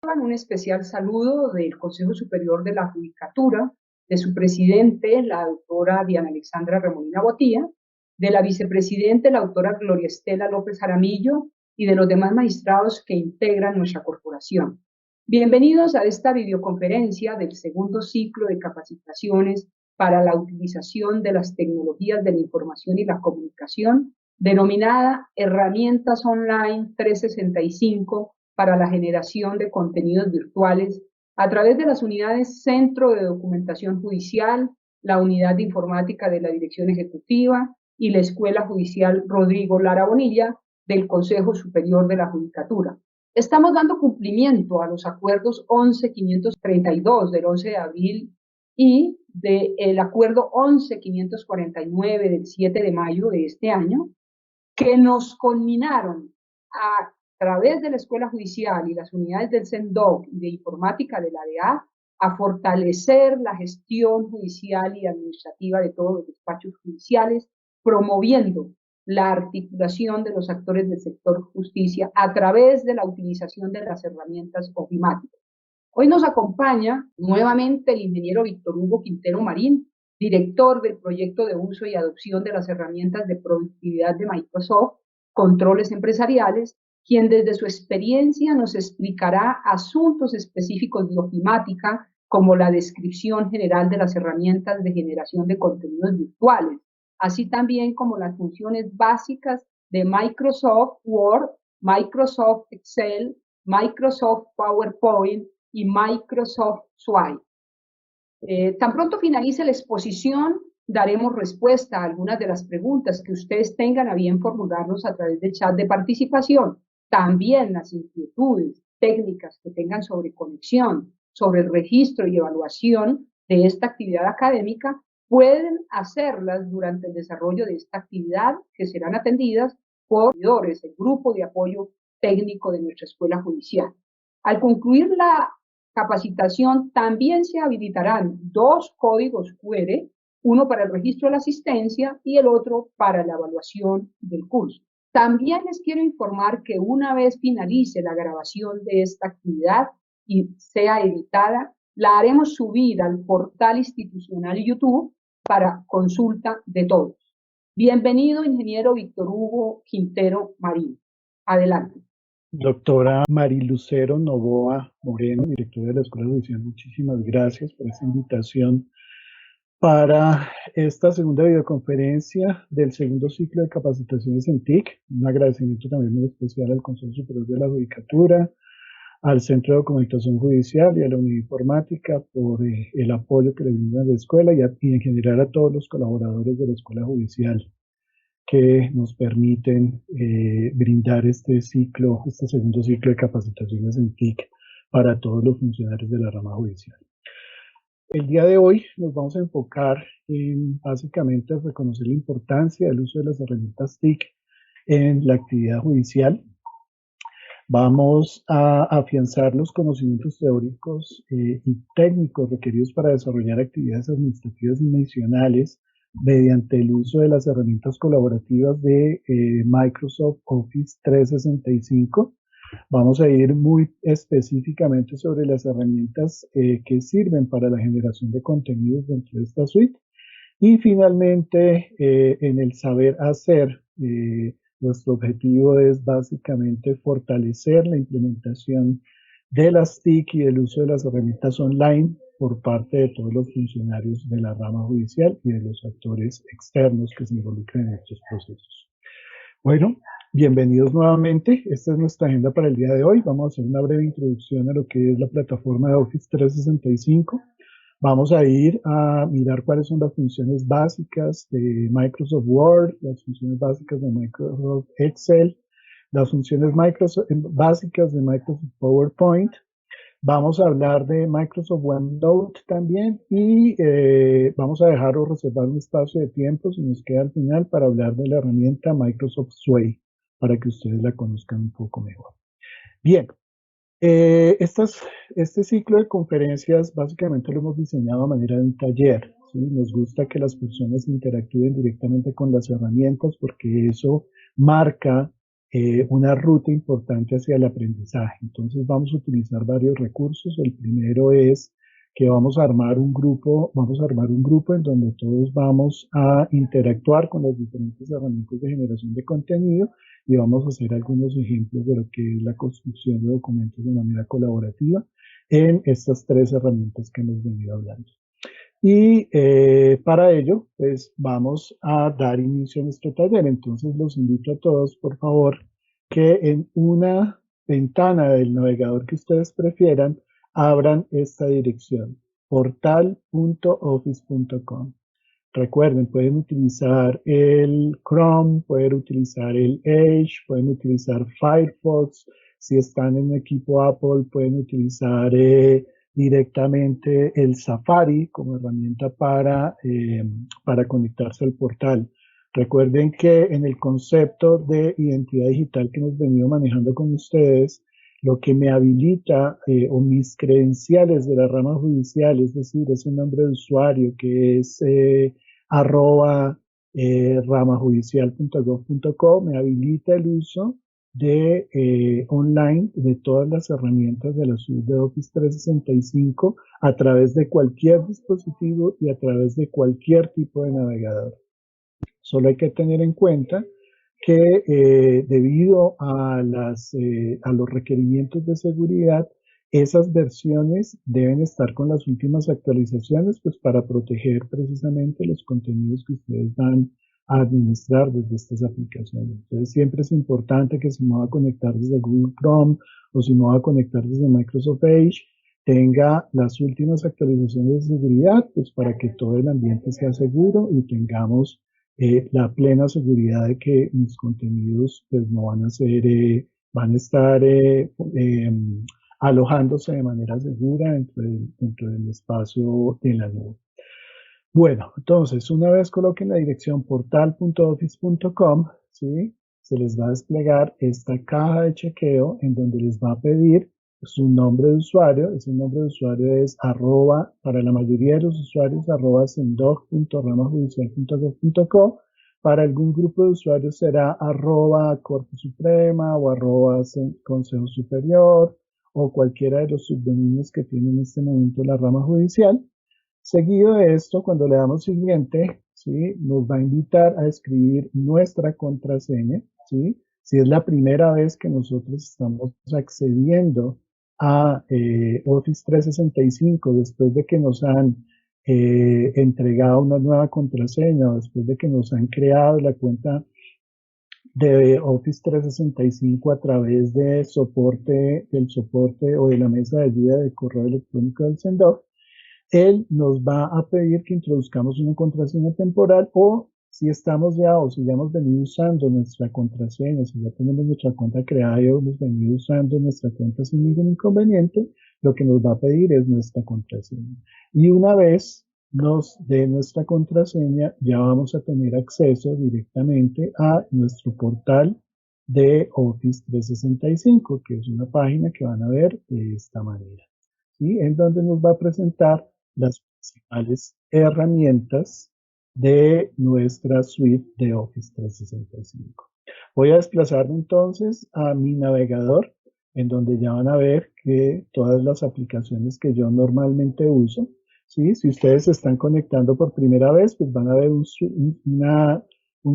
Un especial saludo del Consejo Superior de la Judicatura, de su presidente, la doctora Diana Alexandra Remolina Botía, de la vicepresidente, la doctora Gloria Estela López Jaramillo, y de los demás magistrados que integran nuestra corporación. Bienvenidos a esta videoconferencia del segundo ciclo de capacitaciones para la utilización de las tecnologías de la información y la comunicación, denominada Herramientas Online 365 para la generación de contenidos virtuales a través de las unidades Centro de Documentación Judicial, la Unidad de Informática de la Dirección Ejecutiva y la Escuela Judicial Rodrigo Lara Bonilla del Consejo Superior de la Judicatura. Estamos dando cumplimiento a los acuerdos 11.532 del 11 de abril y del acuerdo 11.549 del 7 de mayo de este año, que nos culminaron a través de la Escuela Judicial y las unidades del CENDOC y de Informática de la DEA a fortalecer la gestión judicial y administrativa de todos los despachos judiciales, promoviendo la articulación de los actores del sector justicia a través de la utilización de las herramientas ofimáticas. Hoy nos acompaña nuevamente el ingeniero Víctor Hugo Quintero Marín, director del proyecto de uso y adopción de las herramientas de productividad de Microsoft, Controles Empresariales, quien desde su experiencia nos explicará asuntos específicos de ofimática, como la descripción general de las herramientas de generación de contenidos virtuales, así también como las funciones básicas de Microsoft Word, Microsoft Excel, Microsoft PowerPoint y Microsoft Suite. Tan pronto finalice la exposición, daremos respuesta a algunas de las preguntas que ustedes tengan a bien formularnos a través del chat de participación. También las inquietudes técnicas que tengan sobre conexión, sobre el registro y evaluación de esta actividad académica, pueden hacerlas durante el desarrollo de esta actividad, que serán atendidas por servidores, el grupo de apoyo técnico de nuestra escuela judicial. Al concluir la capacitación, también se habilitarán dos códigos QR, uno para el registro de la asistencia y el otro para la evaluación del curso. También les quiero informar que una vez finalice la grabación de esta actividad y sea editada, la haremos subir al portal institucional YouTube para consulta de todos. Bienvenido, ingeniero Víctor Hugo Quintero Marín. Adelante. Doctora Marilucero Novoa Moreno, directora de la Escuela Judicial, muchísimas gracias por esta invitación para esta segunda videoconferencia del segundo ciclo de capacitaciones en TIC. Un agradecimiento también muy especial al Consejo Superior de la Judicatura, al Centro de Documentación Judicial y a la Unidad Informática por el apoyo que le brindan a la escuela y en general a todos los colaboradores de la Escuela Judicial que nos permiten brindar este segundo ciclo de capacitaciones en TIC para todos los funcionarios de la rama judicial. El día de hoy nos vamos a enfocar en básicamente reconocer la importancia del uso de las herramientas TIC en la actividad judicial. Vamos a afianzar los conocimientos teóricos y técnicos requeridos para desarrollar actividades administrativas dimensionales mediante el uso de las herramientas colaborativas de Microsoft Office 365. Vamos a ir muy específicamente sobre las herramientas que sirven para la generación de contenidos dentro de esta suite. Y finalmente, en el saber hacer, nuestro objetivo es básicamente fortalecer la implementación de las TIC y el uso de las herramientas online por parte de todos los funcionarios de la rama judicial y de los actores externos que se involucran en estos procesos. Bueno, bienvenidos nuevamente. Esta es nuestra agenda para el día de hoy. Vamos a hacer una breve introducción a lo que es la plataforma de Office 365. Vamos a ir a mirar cuáles son las funciones básicas de Microsoft Word, las funciones básicas de Microsoft Excel, las funciones básicas de Microsoft PowerPoint. Vamos a hablar de Microsoft OneNote también y vamos a dejar o reservar un espacio de tiempo, si nos queda al final, para hablar de la herramienta Microsoft Suite, para que ustedes la conozcan un poco mejor. Bien, este ciclo de conferencias básicamente lo hemos diseñado a manera de un taller, ¿sí? Nos gusta que las personas interactúen directamente con las herramientas porque eso marca una ruta importante hacia el aprendizaje. Entonces vamos a utilizar varios recursos. El primero es que vamos a armar un grupo en donde todos vamos a interactuar con las diferentes herramientas de generación de contenido y vamos a hacer algunos ejemplos de lo que es la construcción de documentos de manera colaborativa en estas tres herramientas que hemos venido hablando. Y para ello, pues vamos a dar inicio a nuestro taller. Entonces los invito a todos, por favor, que en una ventana del navegador que ustedes prefieran, abran esta dirección, portal.office.com. Recuerden, pueden utilizar el Chrome, pueden utilizar el Edge, pueden utilizar Firefox. Si están en equipo Apple, pueden utilizar directamente el Safari como herramienta para conectarse al portal. Recuerden que en el concepto de identidad digital que hemos venido manejando con ustedes, lo que me habilita o mis credenciales de la rama judicial, es decir, es un nombre de usuario que es @ramajudicial.gov.co, me habilita el uso de online de todas las herramientas de la suite de Office 365 a través de cualquier dispositivo y a través de cualquier tipo de navegador. Solo hay que tener en cuenta que debido a los requerimientos de seguridad, esas versiones deben estar con las últimas actualizaciones, pues para proteger precisamente los contenidos que ustedes van a administrar desde estas aplicaciones. Entonces siempre es importante que si me va a conectar desde Google Chrome o si me va a conectar desde Microsoft Edge, tenga las últimas actualizaciones de seguridad, pues para que todo el ambiente sea seguro y tengamos la plena seguridad de que mis contenidos pues no van a ser, van a estar alojándose de manera segura dentro del espacio de la nube. Bueno, entonces una vez coloquen la dirección portal.office.com, ¿sí? Se les va a desplegar esta caja de chequeo en donde les va a pedir su nombre de usuario. Ese nombre de usuario es para la mayoría de los usuarios, @sendog.ramajudicial.gov.co. Para algún grupo de usuarios será @Corte Suprema o @Consejo Superior o cualquiera de los subdominios que tiene en este momento la rama judicial. Seguido de esto, cuando le damos siguiente, ¿sí? Nos va a invitar a escribir nuestra contraseña, ¿sí? Si es la primera vez que nosotros estamos accediendo a Office 365 después de que nos han entregado una nueva contraseña o después de que nos han creado la cuenta de Office 365 a través del soporte o de la mesa de ayuda de correo electrónico del SENDOC, él nos va a pedir que introduzcamos una contraseña temporal o si estamos ya o si ya hemos venido usando nuestra contraseña, si ya tenemos nuestra cuenta creada y hemos venido usando nuestra cuenta sin ningún inconveniente, lo que nos va a pedir es nuestra contraseña. Y una vez nos dé nuestra contraseña, ya vamos a tener acceso directamente a nuestro portal de Office 365, que es una página que van a ver de esta manera, ¿sí? En donde nos va a presentar las principales herramientas de nuestra suite de Office 365. Voy a desplazarme entonces a mi navegador, en donde ya van a ver que todas las aplicaciones que yo normalmente uso, ¿sí? Si ustedes se están conectando por primera vez, pues van a ver un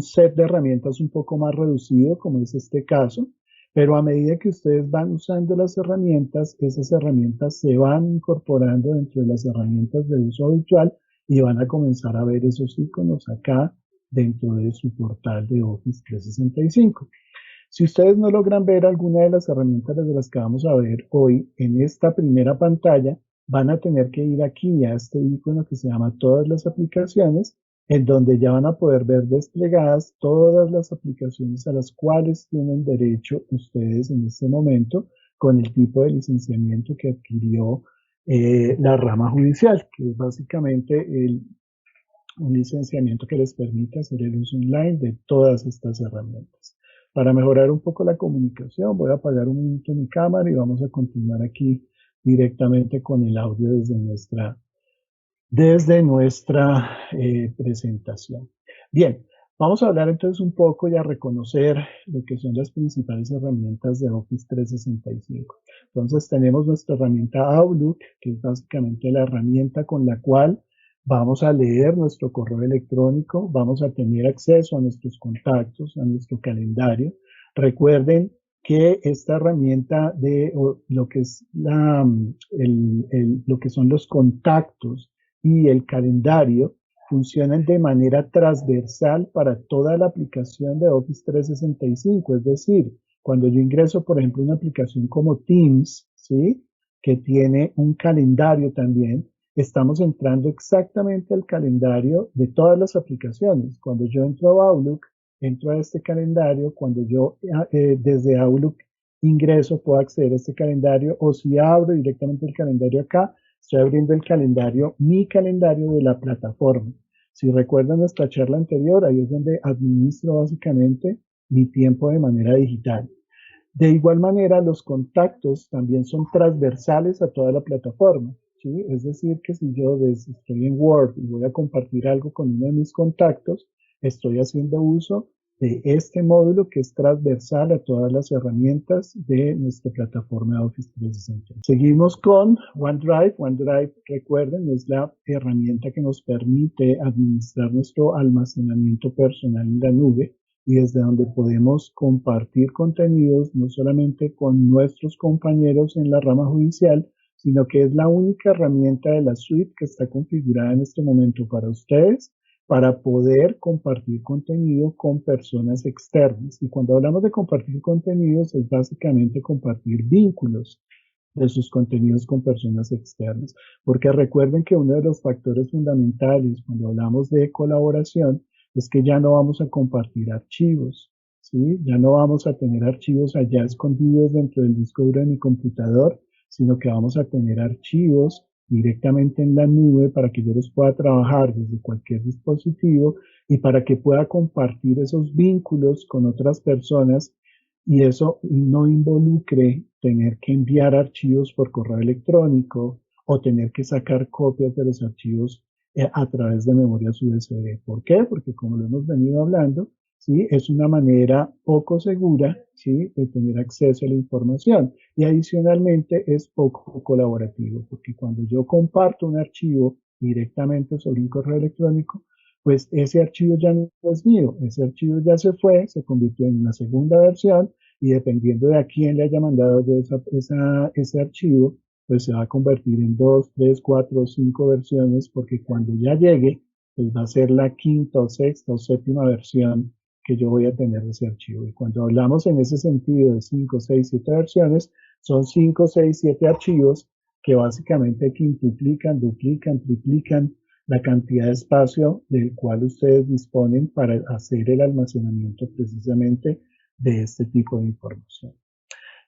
set de herramientas un poco más reducido, como es este caso. Pero a medida que ustedes van usando las herramientas, esas herramientas se van incorporando dentro de las herramientas de uso habitual y van a comenzar a ver esos iconos acá dentro de su portal de Office 365. Si ustedes no logran ver alguna de las herramientas de las que vamos a ver hoy en esta primera pantalla, van a tener que ir aquí a este icono que se llama Todas las aplicaciones, en donde ya van a poder ver desplegadas todas las aplicaciones a las cuales tienen derecho ustedes en este momento con el tipo de licenciamiento que adquirió la rama judicial, que es básicamente un licenciamiento que les permite hacer el uso online de todas estas herramientas. Para mejorar un poco la comunicación, voy a apagar un minuto mi cámara y vamos a continuar aquí directamente con el audio desde nuestra presentación. Bien, Vamos a hablar entonces un poco y a reconocer lo que son las principales herramientas de Office 365. Entonces tenemos nuestra herramienta Outlook, que es básicamente la herramienta con la cual vamos a leer nuestro correo electrónico, vamos a tener acceso a nuestros contactos, a nuestro calendario. Recuerden que esta herramienta de lo que es lo que son los contactos y el calendario funcionan de manera transversal para toda la aplicación de Office 365. Es decir, cuando yo ingreso, por ejemplo, una aplicación como Teams, ¿sí? Que tiene un calendario también, estamos entrando exactamente al calendario de todas las aplicaciones. Cuando yo entro a Outlook, entro a este calendario. Cuando yo desde Outlook ingreso, puedo acceder a este calendario, o si abro directamente el calendario acá, estoy abriendo el calendario, mi calendario de la plataforma. Si recuerdan nuestra charla anterior, ahí es donde administro básicamente mi tiempo de manera digital. De igual manera, los contactos también son transversales a toda la plataforma, ¿sí? Es decir, que si yo estoy en Word y voy a compartir algo con uno de mis contactos, estoy haciendo uso de este módulo que es transversal a todas las herramientas de nuestra plataforma de Office 365. Seguimos con OneDrive. OneDrive, recuerden, es la herramienta que nos permite administrar nuestro almacenamiento personal en la nube y desde donde podemos compartir contenidos no solamente con nuestros compañeros en la rama judicial, sino que es la única herramienta de la suite que está configurada en este momento para ustedes, para poder compartir contenido con personas externas. Y cuando hablamos de compartir contenidos, es básicamente compartir vínculos de sus contenidos con personas externas. Porque recuerden que uno de los factores fundamentales cuando hablamos de colaboración es que ya no vamos a compartir archivos, ¿sí? Ya no vamos a tener archivos allá escondidos dentro del disco duro de mi computador, sino que vamos a tener archivos directamente en la nube para que yo los pueda trabajar desde cualquier dispositivo y para que pueda compartir esos vínculos con otras personas y eso no involucre tener que enviar archivos por correo electrónico o tener que sacar copias de los archivos a través de memorias USB. ¿Por qué? Porque como lo hemos venido hablando, ¿sí? Es una manera poco segura, ¿sí? De tener acceso a la información. Y adicionalmente es poco colaborativo, porque cuando yo comparto un archivo directamente sobre un correo electrónico, pues ese archivo ya no es mío, ese archivo ya se fue, se convirtió en una segunda versión y dependiendo de a quién le haya mandado yo ese archivo, pues se va a convertir en 2, 3, 4 o 5 versiones, porque cuando ya llegue, pues va a ser la quinta o sexta o séptima versión que yo voy a tener de ese archivo. Y cuando hablamos en ese sentido de 5, 6, 7 versiones, son 5, 6, 7 archivos que básicamente quintuplican, duplican, triplican la cantidad de espacio del cual ustedes disponen para hacer el almacenamiento precisamente de este tipo de información.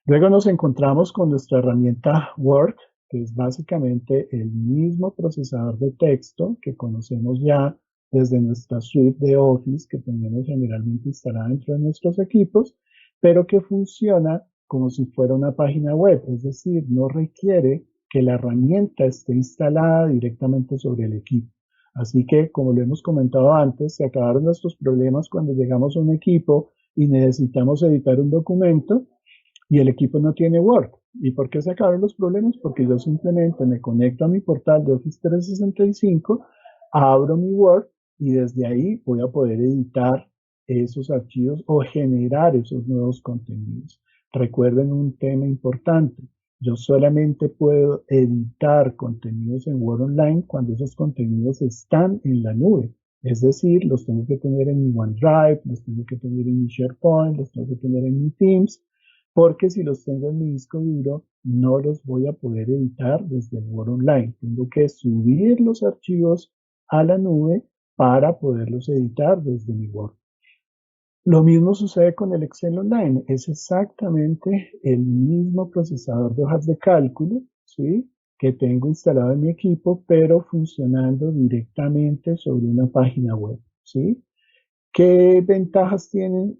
Luego nos encontramos con nuestra herramienta Word, que es básicamente el mismo procesador de texto que conocemos ya desde nuestra suite de Office que tenemos generalmente instalada dentro de nuestros equipos, pero que funciona como si fuera una página web, es decir, no requiere que la herramienta esté instalada directamente sobre el equipo. Así que, como lo hemos comentado antes, se acabaron nuestros problemas cuando llegamos a un equipo y necesitamos editar un documento y el equipo no tiene Word. ¿Y por qué se acabaron los problemas? Porque yo simplemente me conecto a mi portal de Office 365, abro mi Word y desde ahí voy a poder editar esos archivos o generar esos nuevos contenidos. Recuerden un tema importante. Yo solamente puedo editar contenidos en Word Online cuando esos contenidos están en la nube. Es decir, los tengo que tener en mi OneDrive, los tengo que tener en mi SharePoint, los tengo que tener en mi Teams, porque si los tengo en mi disco duro, no los voy a poder editar desde el Word Online. Tengo que subir los archivos a la nube para poderlos editar desde mi Word. Lo mismo sucede con el Excel Online. Es exactamente el mismo procesador de hojas de cálculo, ¿sí? Que tengo instalado en mi equipo, pero funcionando directamente sobre una página web, ¿sí? ¿Qué ventajas tiene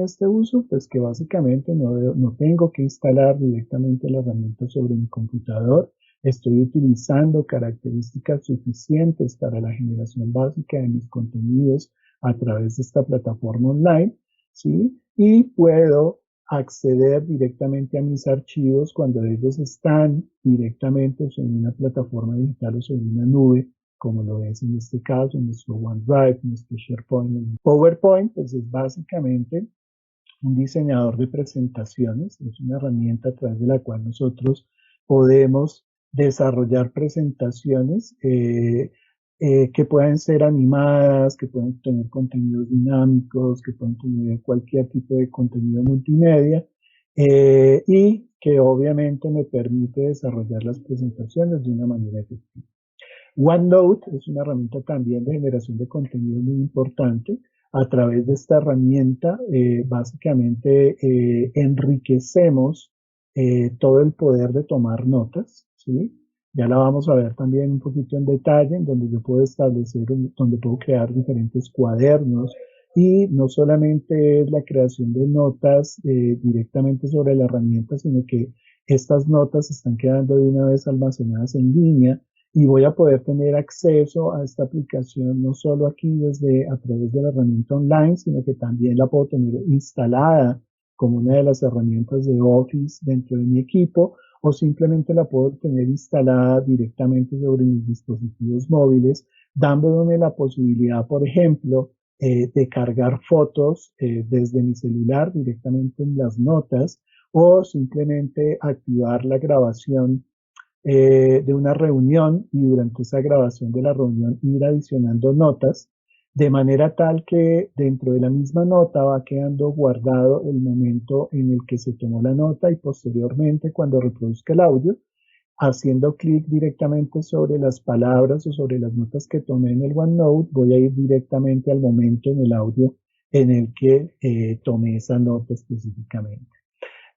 este uso? Pues que básicamente no tengo que instalar directamente la herramienta sobre mi computador. Estoy utilizando características suficientes para la generación básica de mis contenidos a través de esta plataforma online, ¿sí? Y puedo acceder directamente a mis archivos cuando ellos están directamente sobre una plataforma digital o sobre una nube, como lo es en este caso, en nuestro OneDrive, en nuestro SharePoint. En PowerPoint, pues es básicamente un diseñador de presentaciones, es una herramienta a través de la cual nosotros podemos desarrollar presentaciones que pueden ser animadas, que pueden tener contenidos dinámicos, que pueden tener cualquier tipo de contenido multimedia y que obviamente me permite desarrollar las presentaciones de una manera efectiva. OneNote es una herramienta también de generación de contenido muy importante. A través de esta herramienta, básicamente enriquecemos todo el poder de tomar notas, ¿sí? Ya la vamos a ver también un poquito en detalle, en donde yo puedo establecer, donde puedo crear diferentes cuadernos y no solamente es la creación de notas directamente sobre la herramienta, sino que estas notas están quedando de una vez almacenadas en línea y voy a poder tener acceso a esta aplicación no solo aquí desde a través de la herramienta online, sino que también la puedo tener instalada como una de las herramientas de Office dentro de mi equipo o simplemente la puedo tener instalada directamente sobre mis dispositivos móviles, dándome la posibilidad, por ejemplo, de cargar fotos desde mi celular directamente en las notas o simplemente activar la grabación de una reunión y durante esa grabación de la reunión ir adicionando notas, de manera tal que dentro de la misma nota va quedando guardado el momento en el que se tomó la nota y posteriormente cuando reproduzca el audio, haciendo clic directamente sobre las palabras o sobre las notas que tomé en el OneNote, voy a ir directamente al momento en el audio en el que tomé esa nota específicamente.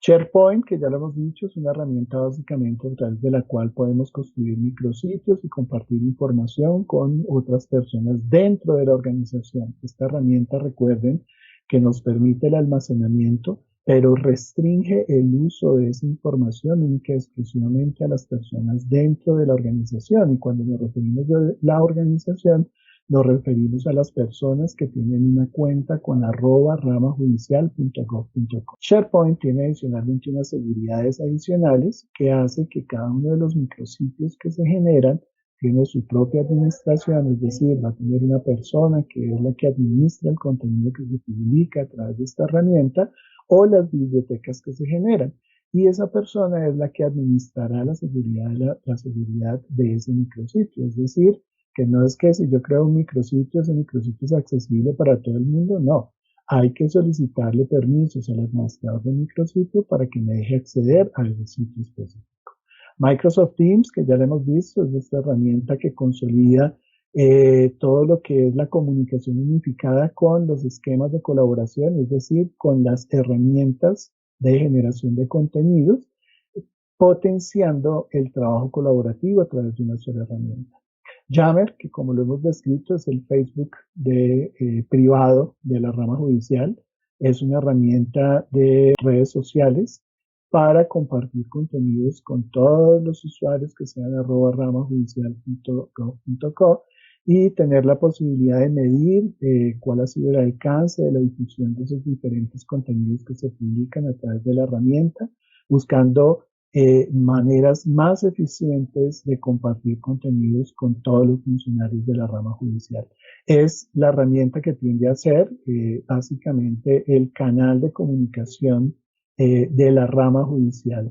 SharePoint, que ya lo hemos dicho, es una herramienta básicamente a través de la cual podemos construir micrositios y compartir información con otras personas dentro de la organización. Esta herramienta, recuerden, que nos permite el almacenamiento, pero restringe el uso de esa información única y exclusivamente a las personas dentro de la organización. Y cuando nos referimos a la organización, nos referimos a las personas que tienen una cuenta con @ramajudicial.gov.co. SharePoint tiene adicionalmente unas seguridades adicionales que hace que cada uno de los micrositios que se generan tiene su propia administración, es decir, va a tener una persona que es la que administra el contenido que se publica a través de esta herramienta o las bibliotecas que se generan. Y esa persona es la que administrará la seguridad de ese micrositio, es decir, que no es que si yo creo un micrositio, ese micrositio es accesible para todo el mundo, no. Hay que solicitarle permisos al administrador del micrositio para que me deje acceder a ese sitio específico. Microsoft Teams, que ya lo hemos visto, es esta herramienta que consolida todo lo que es la comunicación unificada con los esquemas de colaboración, es decir, con las herramientas de generación de contenidos, potenciando el trabajo colaborativo a través de una sola herramienta. Yammer, que como lo hemos descrito es el Facebook privado de la rama judicial, es una herramienta de redes sociales para compartir contenidos con todos los usuarios que sean @ramajudicial.gov.co y tener la posibilidad de medir cuál ha sido el alcance de la difusión de esos diferentes contenidos que se publican a través de la herramienta, buscando maneras más eficientes de compartir contenidos con todos los funcionarios de la rama judicial. Es la herramienta que tiende a ser básicamente el canal de comunicación de la rama judicial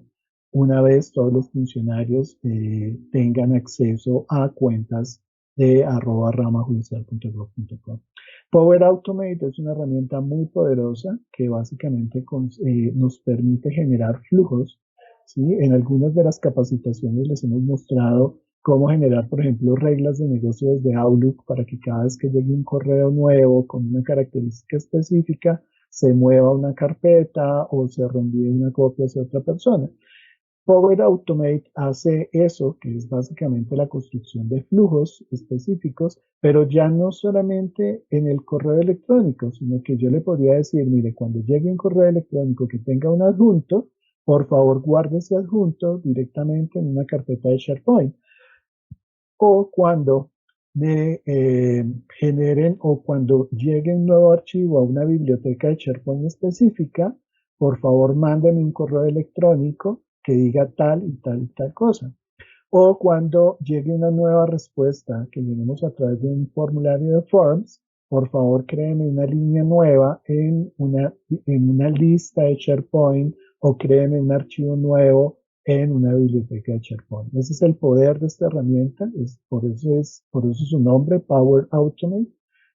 una vez todos los funcionarios tengan acceso a cuentas de @ramajudicial.gov.co. Power Automate es una herramienta muy poderosa que básicamente nos permite generar flujos. ¿Sí? En algunas de las capacitaciones les hemos mostrado cómo generar, por ejemplo, reglas de negocio desde Outlook para que cada vez que llegue un correo nuevo con una característica específica, se mueva una carpeta o se reenvíe una copia hacia otra persona. Power Automate hace eso, que es básicamente la construcción de flujos específicos, pero ya no solamente en el correo electrónico, sino que yo le podría decir, mire, cuando llegue un correo electrónico que tenga un adjunto, por favor guarde ese adjunto directamente en una carpeta de SharePoint. O cuando generen o cuando llegue un nuevo archivo a una biblioteca de SharePoint específica, por favor mándenme un correo electrónico que diga tal y tal y tal cosa. O cuando llegue una nueva respuesta que llenemos a través de un formulario de Forms, por favor créeme una línea nueva en una lista de SharePoint o créeme un archivo nuevo en una biblioteca de SharePoint. Ese es el poder de esta herramienta, por eso su nombre, Power Automate,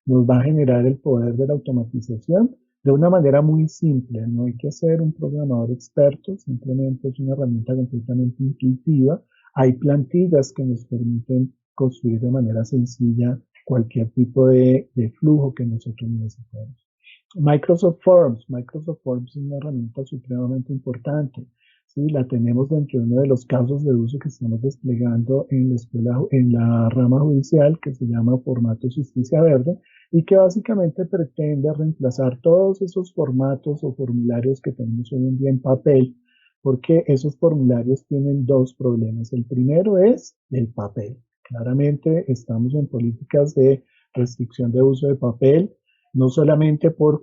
nos va a generar el poder de la automatización de una manera muy simple. No hay que ser un programador experto, simplemente es una herramienta completamente intuitiva. Hay plantillas que nos permiten construir de manera sencilla cualquier tipo de flujo que nosotros necesitemos. Microsoft Forms es una herramienta supremamente importante. ¿Sí? La tenemos dentro de uno de los casos de uso que estamos desplegando en la rama judicial, que se llama Formato Justicia Verde, y que básicamente pretende reemplazar todos esos formatos o formularios que tenemos hoy en día en papel, porque esos formularios tienen dos problemas. El primero es el papel. Claramente estamos en políticas de restricción de uso de papel, no solamente por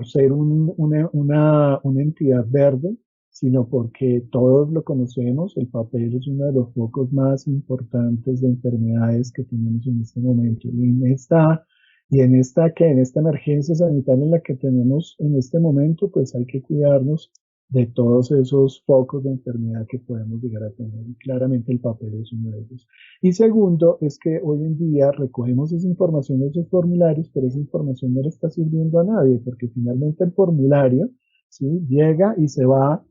ser una entidad verde, sino porque todos lo conocemos, el papel es uno de los focos más importantes de enfermedades que tenemos en este momento. En esta emergencia sanitaria en la que tenemos en este momento, pues hay que cuidarnos de todos esos focos de enfermedad que podemos llegar a tener. Y claramente el papel es uno de ellos. Y segundo, es que hoy en día recogemos esa información de esos formularios, pero esa información no le está sirviendo a nadie, porque finalmente el formulario, ¿sí? Llega y se va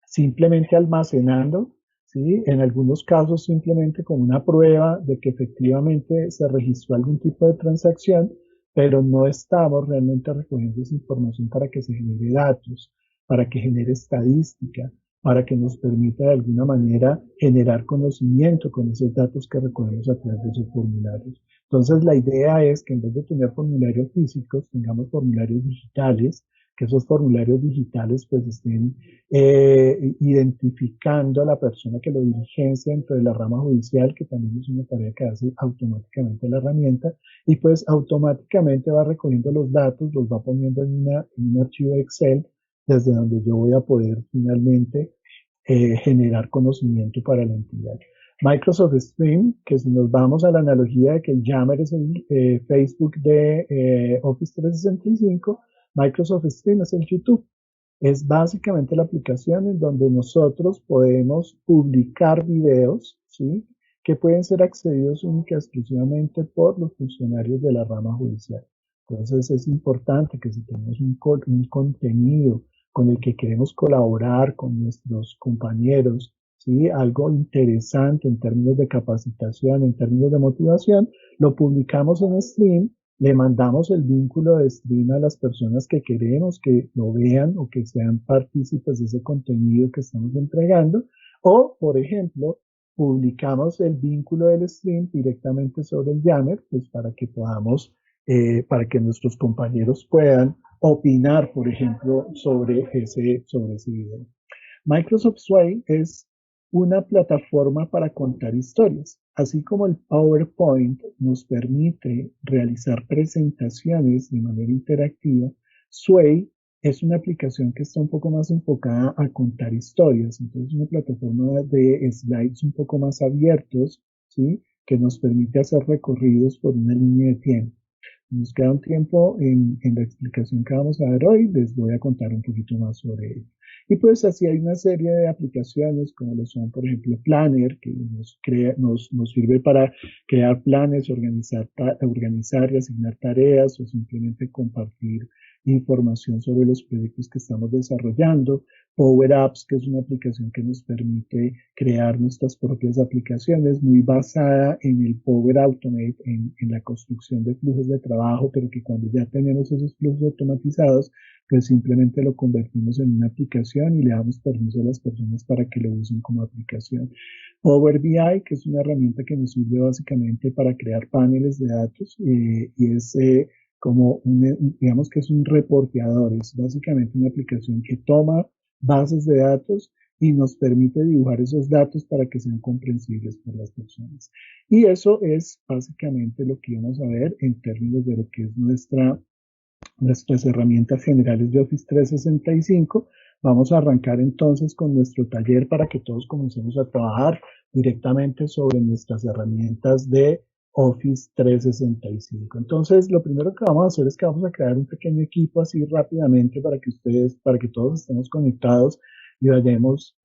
simplemente almacenando, ¿sí? En algunos casos simplemente como una prueba de que efectivamente se registró algún tipo de transacción, pero no estamos realmente recogiendo esa información para que se genere datos, para que genere estadística, para que nos permita de alguna manera generar conocimiento con esos datos que recogemos a través de esos formularios. Entonces la idea es que en vez de tener formularios físicos, tengamos formularios digitales, que esos formularios digitales pues estén identificando a la persona que lo diligencia dentro de la rama judicial, que también es una tarea que hace automáticamente la herramienta, y pues automáticamente va recogiendo los datos, los va poniendo en un archivo Excel, desde donde yo voy a poder finalmente generar conocimiento para la entidad. Microsoft Stream, que si nos vamos a la analogía de que el Yammer es el Facebook de Office 365, Microsoft Stream es el YouTube. Es básicamente la aplicación en donde nosotros podemos publicar videos, ¿sí? Que pueden ser accedidos única y exclusivamente por los funcionarios de la rama judicial. Entonces es importante que si tenemos un contenido con el que queremos colaborar con nuestros compañeros, ¿sí? Algo interesante en términos de capacitación, en términos de motivación, lo publicamos en stream, le mandamos el vínculo de stream a las personas que queremos que lo vean o que sean partícipes de ese contenido que estamos entregando. O, por ejemplo, publicamos el vínculo del stream directamente sobre el Yammer, pues para que nuestros compañeros puedan opinar, por ejemplo, sobre ese video. Microsoft Sway es una plataforma para contar historias. Así como el PowerPoint nos permite realizar presentaciones de manera interactiva, Sway es una aplicación que está un poco más enfocada a contar historias. Entonces, es una plataforma de slides un poco más abiertos, ¿sí? Que nos permite hacer recorridos por una línea de tiempo. Nos queda un tiempo en la explicación que vamos a ver hoy, les voy a contar un poquito más sobre ello. Y pues así hay una serie de aplicaciones como lo son, por ejemplo, Planner, que nos sirve para crear planes, organizar y asignar tareas o simplemente compartir información sobre los proyectos que estamos desarrollando. Power Apps, que es una aplicación que nos permite crear nuestras propias aplicaciones, muy basada en el Power Automate, en la construcción de flujos de trabajo, pero que cuando ya tenemos esos flujos automatizados, pues simplemente lo convertimos en una aplicación y le damos permiso a las personas para que lo usen como aplicación. Power BI, que es una herramienta que nos sirve básicamente para crear paneles de datos y es digamos que es un reporteador, es básicamente una aplicación que toma bases de datos y nos permite dibujar esos datos para que sean comprensibles por las personas. Y eso es básicamente lo que vamos a ver en términos de lo que es nuestras herramientas generales de Office 365. Vamos a arrancar entonces con nuestro taller para que todos comencemos a trabajar directamente sobre nuestras herramientas de Office 365. Entonces, lo primero que vamos a hacer es que vamos a crear un pequeño equipo así rápidamente para que todos estemos conectados y vayamos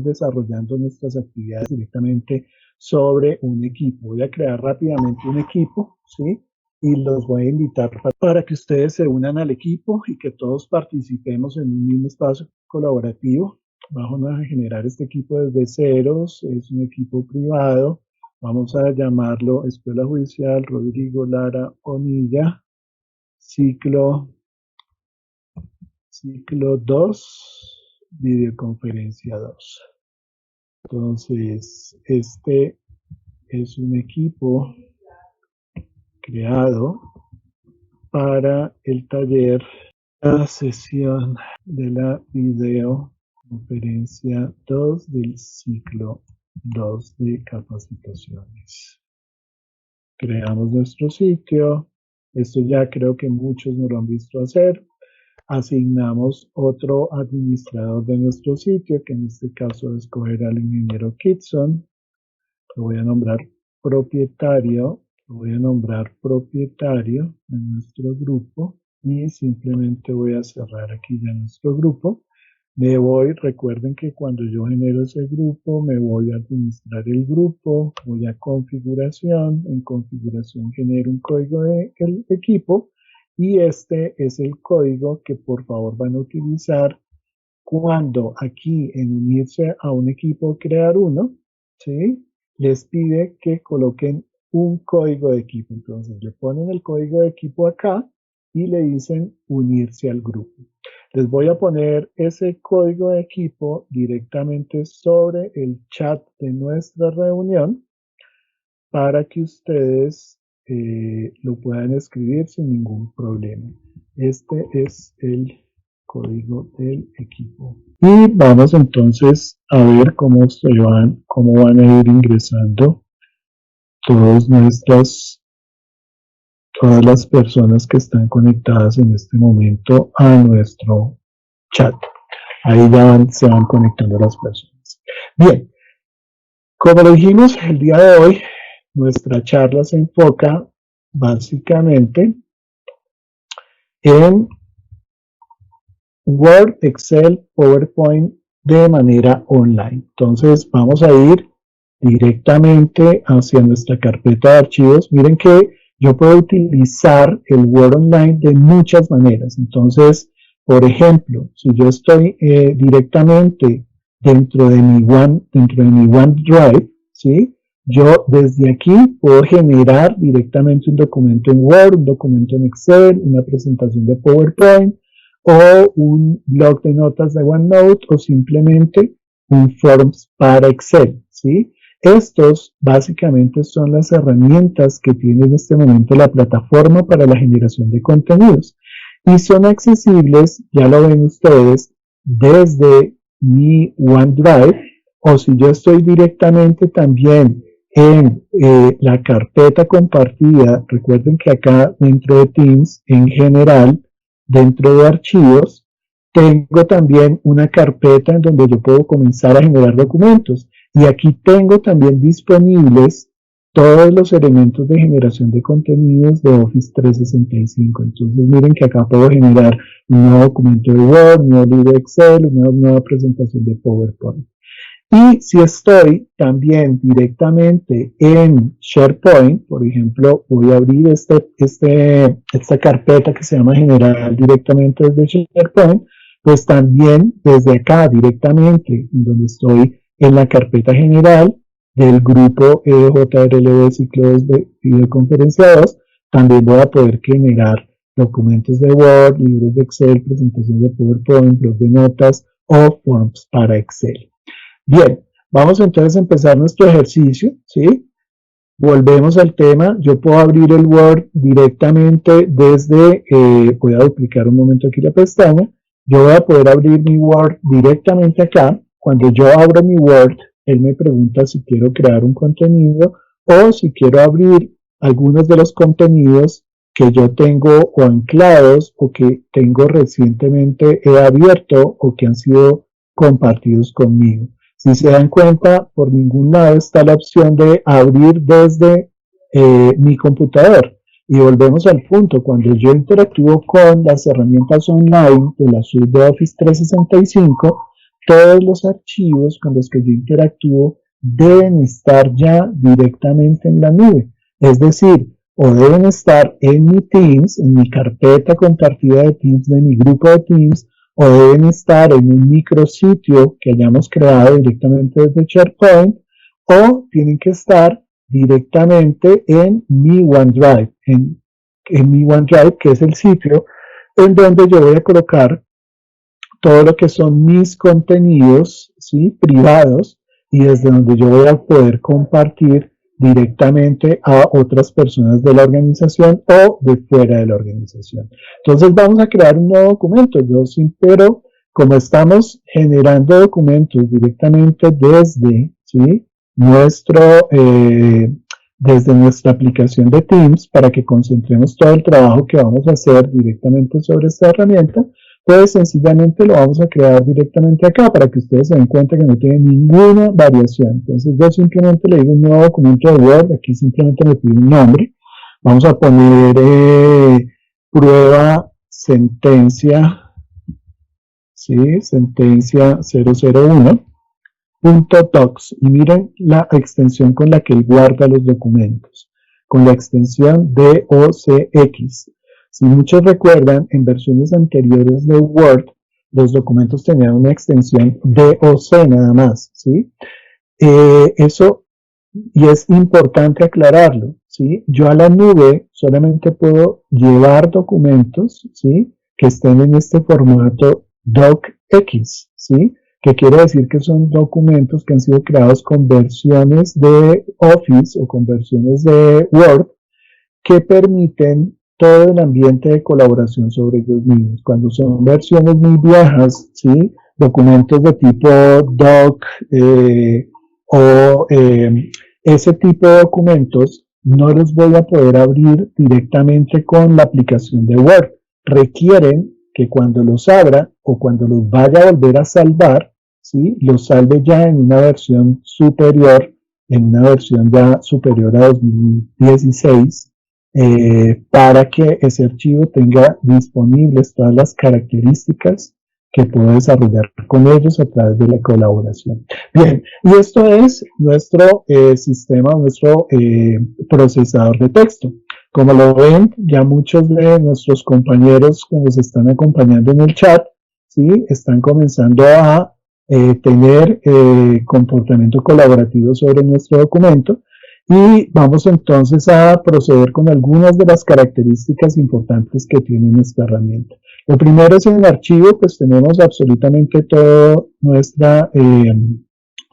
desarrollando nuestras actividades directamente sobre un equipo. Voy a crear rápidamente un equipo, ¿sí? Y los voy a invitar para que ustedes se unan al equipo y que todos participemos en un mismo espacio colaborativo. Vamos a generar este equipo desde ceros, es un equipo privado. Vamos a llamarlo Escuela Judicial Rodrigo Lara Onilla, ciclo 2, videoconferencia 2. Entonces, este es un equipo creado para el taller, la sesión de la videoconferencia 2 del ciclo 2 de capacitaciones. Creamos nuestro sitio. Esto ya creo que muchos nos lo han visto hacer. Asignamos otro administrador de nuestro sitio, que en este caso escogerá al ingeniero Kitson. Lo voy a nombrar propietario. de nuestro grupo y simplemente voy a cerrar aquí ya nuestro grupo. Recuerden que cuando yo genero ese grupo, me voy a administrar el grupo, voy a configuración, en configuración genero un código del equipo y este es el código que por favor van a utilizar cuando aquí en unirse a un equipo crear uno, ¿sí? Les pide que coloquen un código de equipo. Entonces le ponen el código de equipo acá y le dicen unirse al grupo. Les voy a poner ese código de equipo directamente sobre el chat de nuestra reunión para que ustedes lo puedan escribir sin ningún problema. Este es el código del equipo. Y vamos entonces a ver cómo van a ir ingresando todas las personas que están conectadas en este momento a nuestro chat. Ahí ya se van conectando las personas. Bien, como lo dijimos el día de hoy, nuestra charla se enfoca básicamente en Word, Excel, PowerPoint de manera online. Entonces vamos a ir directamente hacia nuestra carpeta de archivos. Miren que yo puedo utilizar el Word Online de muchas maneras. Entonces, por ejemplo, si yo estoy directamente dentro de mi OneDrive, ¿sí? Yo desde aquí puedo generar directamente un documento en Word, un documento en Excel, una presentación de PowerPoint o un blog de notas de OneNote o simplemente un Forms para Excel, ¿sí? Estos básicamente son las herramientas que tiene en este momento la plataforma para la generación de contenidos y son accesibles, ya lo ven ustedes, desde mi OneDrive o si yo estoy directamente también en la carpeta compartida. Recuerden que acá dentro de Teams, en general, dentro de archivos, tengo también una carpeta en donde yo puedo comenzar a generar documentos. Y aquí tengo también disponibles todos los elementos de generación de contenidos de Office 365. Entonces miren que acá puedo generar un nuevo documento de Word, un nuevo libro de Excel, una nueva presentación de PowerPoint. Y si estoy también directamente en SharePoint, por ejemplo, voy a abrir esta carpeta que se llama General directamente desde SharePoint, pues también desde acá directamente, en donde estoy en la carpeta general del grupo JRLB Ciclo 2 de Videoconferencia 2, también voy a poder generar documentos de Word, libros de Excel, presentaciones de PowerPoint, blog de notas o Forms para Excel. Bien, vamos entonces a empezar nuestro ejercicio, ¿sí? Volvemos al tema. Yo puedo abrir el Word directamente desde, voy a duplicar un momento aquí la pestaña. Yo voy a poder abrir mi Word directamente acá. cuando yo abro mi Word, él me pregunta si quiero crear un contenido o si quiero abrir algunos de los contenidos que yo tengo o anclados o que tengo recientemente he abierto o que han sido compartidos conmigo. Si se dan cuenta, por ningún lado está la opción de abrir desde mi computador. Y volvemos al punto, cuando yo interactúo con las herramientas online de la suite de Office 365, todos los archivos con los que yo interactúo deben estar ya directamente en la nube. Es decir, o deben estar en mi Teams, en mi carpeta compartida de Teams, de mi grupo de Teams, o deben estar en un micrositio que hayamos creado directamente desde SharePoint, o tienen que estar directamente en mi OneDrive, en mi OneDrive, que es el sitio en donde yo voy a colocar todo lo que son mis contenidos, ¿sí?, privados, y desde donde yo voy a poder compartir directamente a otras personas de la organización o de fuera de la organización. Entonces vamos a crear un nuevo documento. Pero como estamos generando documentos directamente desde, ¿sí?, desde nuestra aplicación de Teams, para que concentremos todo el trabajo que vamos a hacer directamente sobre esta herramienta, pues sencillamente lo vamos a crear directamente acá para que ustedes se den cuenta que no tiene ninguna variación. Entonces yo simplemente le digo un nuevo documento de Word, aquí simplemente me pide un nombre, vamos a poner prueba sentencia, ¿sí?, sentencia 001.docs, y miren la extensión con la que él guarda los documentos, con la extensión DOCX. Si muchos recuerdan, en versiones anteriores de Word, los documentos tenían una extensión DOC nada más, ¿sí? Eso, y es importante aclararlo, ¿sí? Yo a la nube solamente puedo llevar documentos, ¿sí?, que estén en este formato DOCX, ¿sí?, que quiere decir que son documentos que han sido creados con versiones de Office o con versiones de Word que permiten todo el ambiente de colaboración sobre ellos mismos. Cuando son versiones muy viejas, ¿sí?, documentos de tipo doc ese tipo de documentos, no los voy a poder abrir directamente con la aplicación de Word. Requieren que cuando los abra o cuando los vaya a volver a salvar, ¿sí?, los salve ya en una versión superior, a 2016, para que ese archivo tenga disponibles todas las características que puedo desarrollar con ellos a través de la colaboración. Bien, y esto es nuestro sistema, nuestro procesador de texto. Como lo ven, ya muchos de nuestros compañeros que nos están acompañando en el chat, ¿sí?, están comenzando a tener comportamiento colaborativo sobre nuestro documento. Y vamos entonces a proceder con algunas de las características importantes que tiene nuestra herramienta. Lo primero es en el archivo, pues tenemos absolutamente toda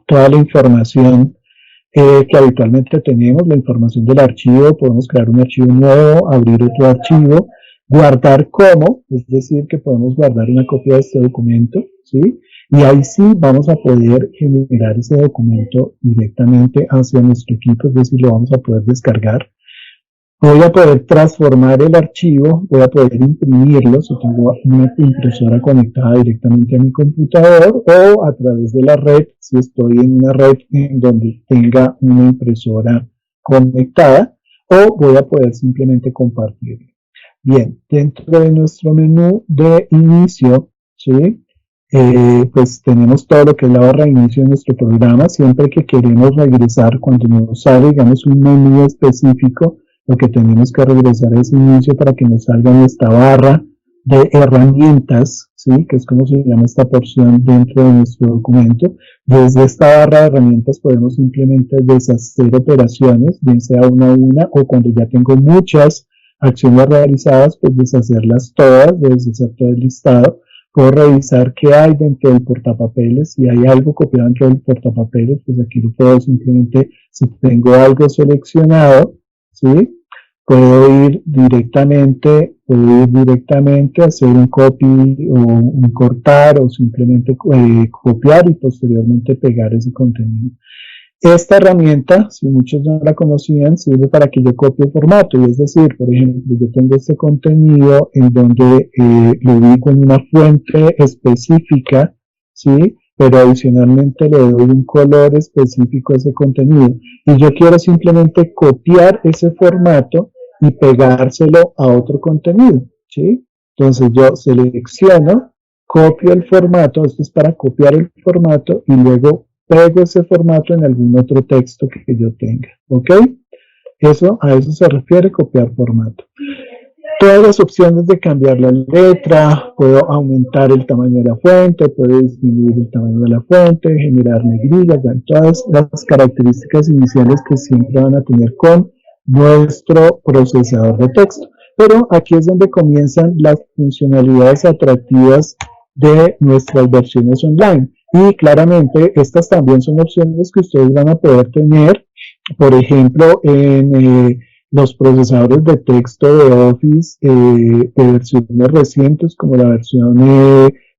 la información que habitualmente tenemos, la información del archivo. Podemos crear un archivo nuevo, abrir otro archivo, guardar como, es decir, que podemos guardar una copia de este documento, ¿sí? Y ahí sí vamos a poder generar ese documento directamente hacia nuestro equipo, es decir, lo vamos a poder descargar. Voy a poder transformar el archivo, voy a poder imprimirlo si tengo una impresora conectada directamente a mi computador, o a través de la red, si estoy en una red en donde tenga una impresora conectada, o voy a poder simplemente compartirlo. Bien, dentro de nuestro menú de inicio, ¿sí?, pues tenemos todo lo que es la barra de inicio de nuestro programa. Siempre que queremos regresar, cuando nos sale, digamos, un menú específico, lo que tenemos que regresar es inicio para que nos salga nuestra barra de herramientas, ¿sí?, que es como se llama esta porción dentro de nuestro documento. Desde esta barra de herramientas podemos simplemente deshacer operaciones, bien sea una a una, o cuando ya tengo muchas acciones realizadas, pues deshacerlas todas, deshacer todo el listado. Puedo revisar qué hay dentro del portapapeles. Si hay algo copiado dentro del portapapeles, pues aquí lo puedo simplemente, si tengo algo seleccionado, ¿sí?, puedo ir directamente a hacer un copy o un cortar o simplemente copiar y posteriormente pegar ese contenido. Esta herramienta, si muchos no la conocían, sirve para que yo copie el formato. Y es decir, por ejemplo, yo tengo este contenido en donde lo ubico en una fuente específica, ¿sí? Pero adicionalmente le doy un color específico a ese contenido. Y yo quiero simplemente copiar ese formato y pegárselo a otro contenido, ¿sí? Entonces yo selecciono, copio el formato, esto es para copiar el formato y luego pego ese formato en algún otro texto que yo tenga, ¿ok? A eso se refiere copiar formato. Todas las opciones de cambiar la letra, puedo aumentar el tamaño de la fuente, puedo disminuir el tamaño de la fuente, generar negrillas, bueno, todas las características iniciales que siempre van a tener con nuestro procesador de texto. Pero aquí es donde comienzan las funcionalidades atractivas de nuestras versiones online. Y claramente estas también son opciones que ustedes van a poder tener, por ejemplo, en los procesadores de texto de Office de versiones recientes, como la versión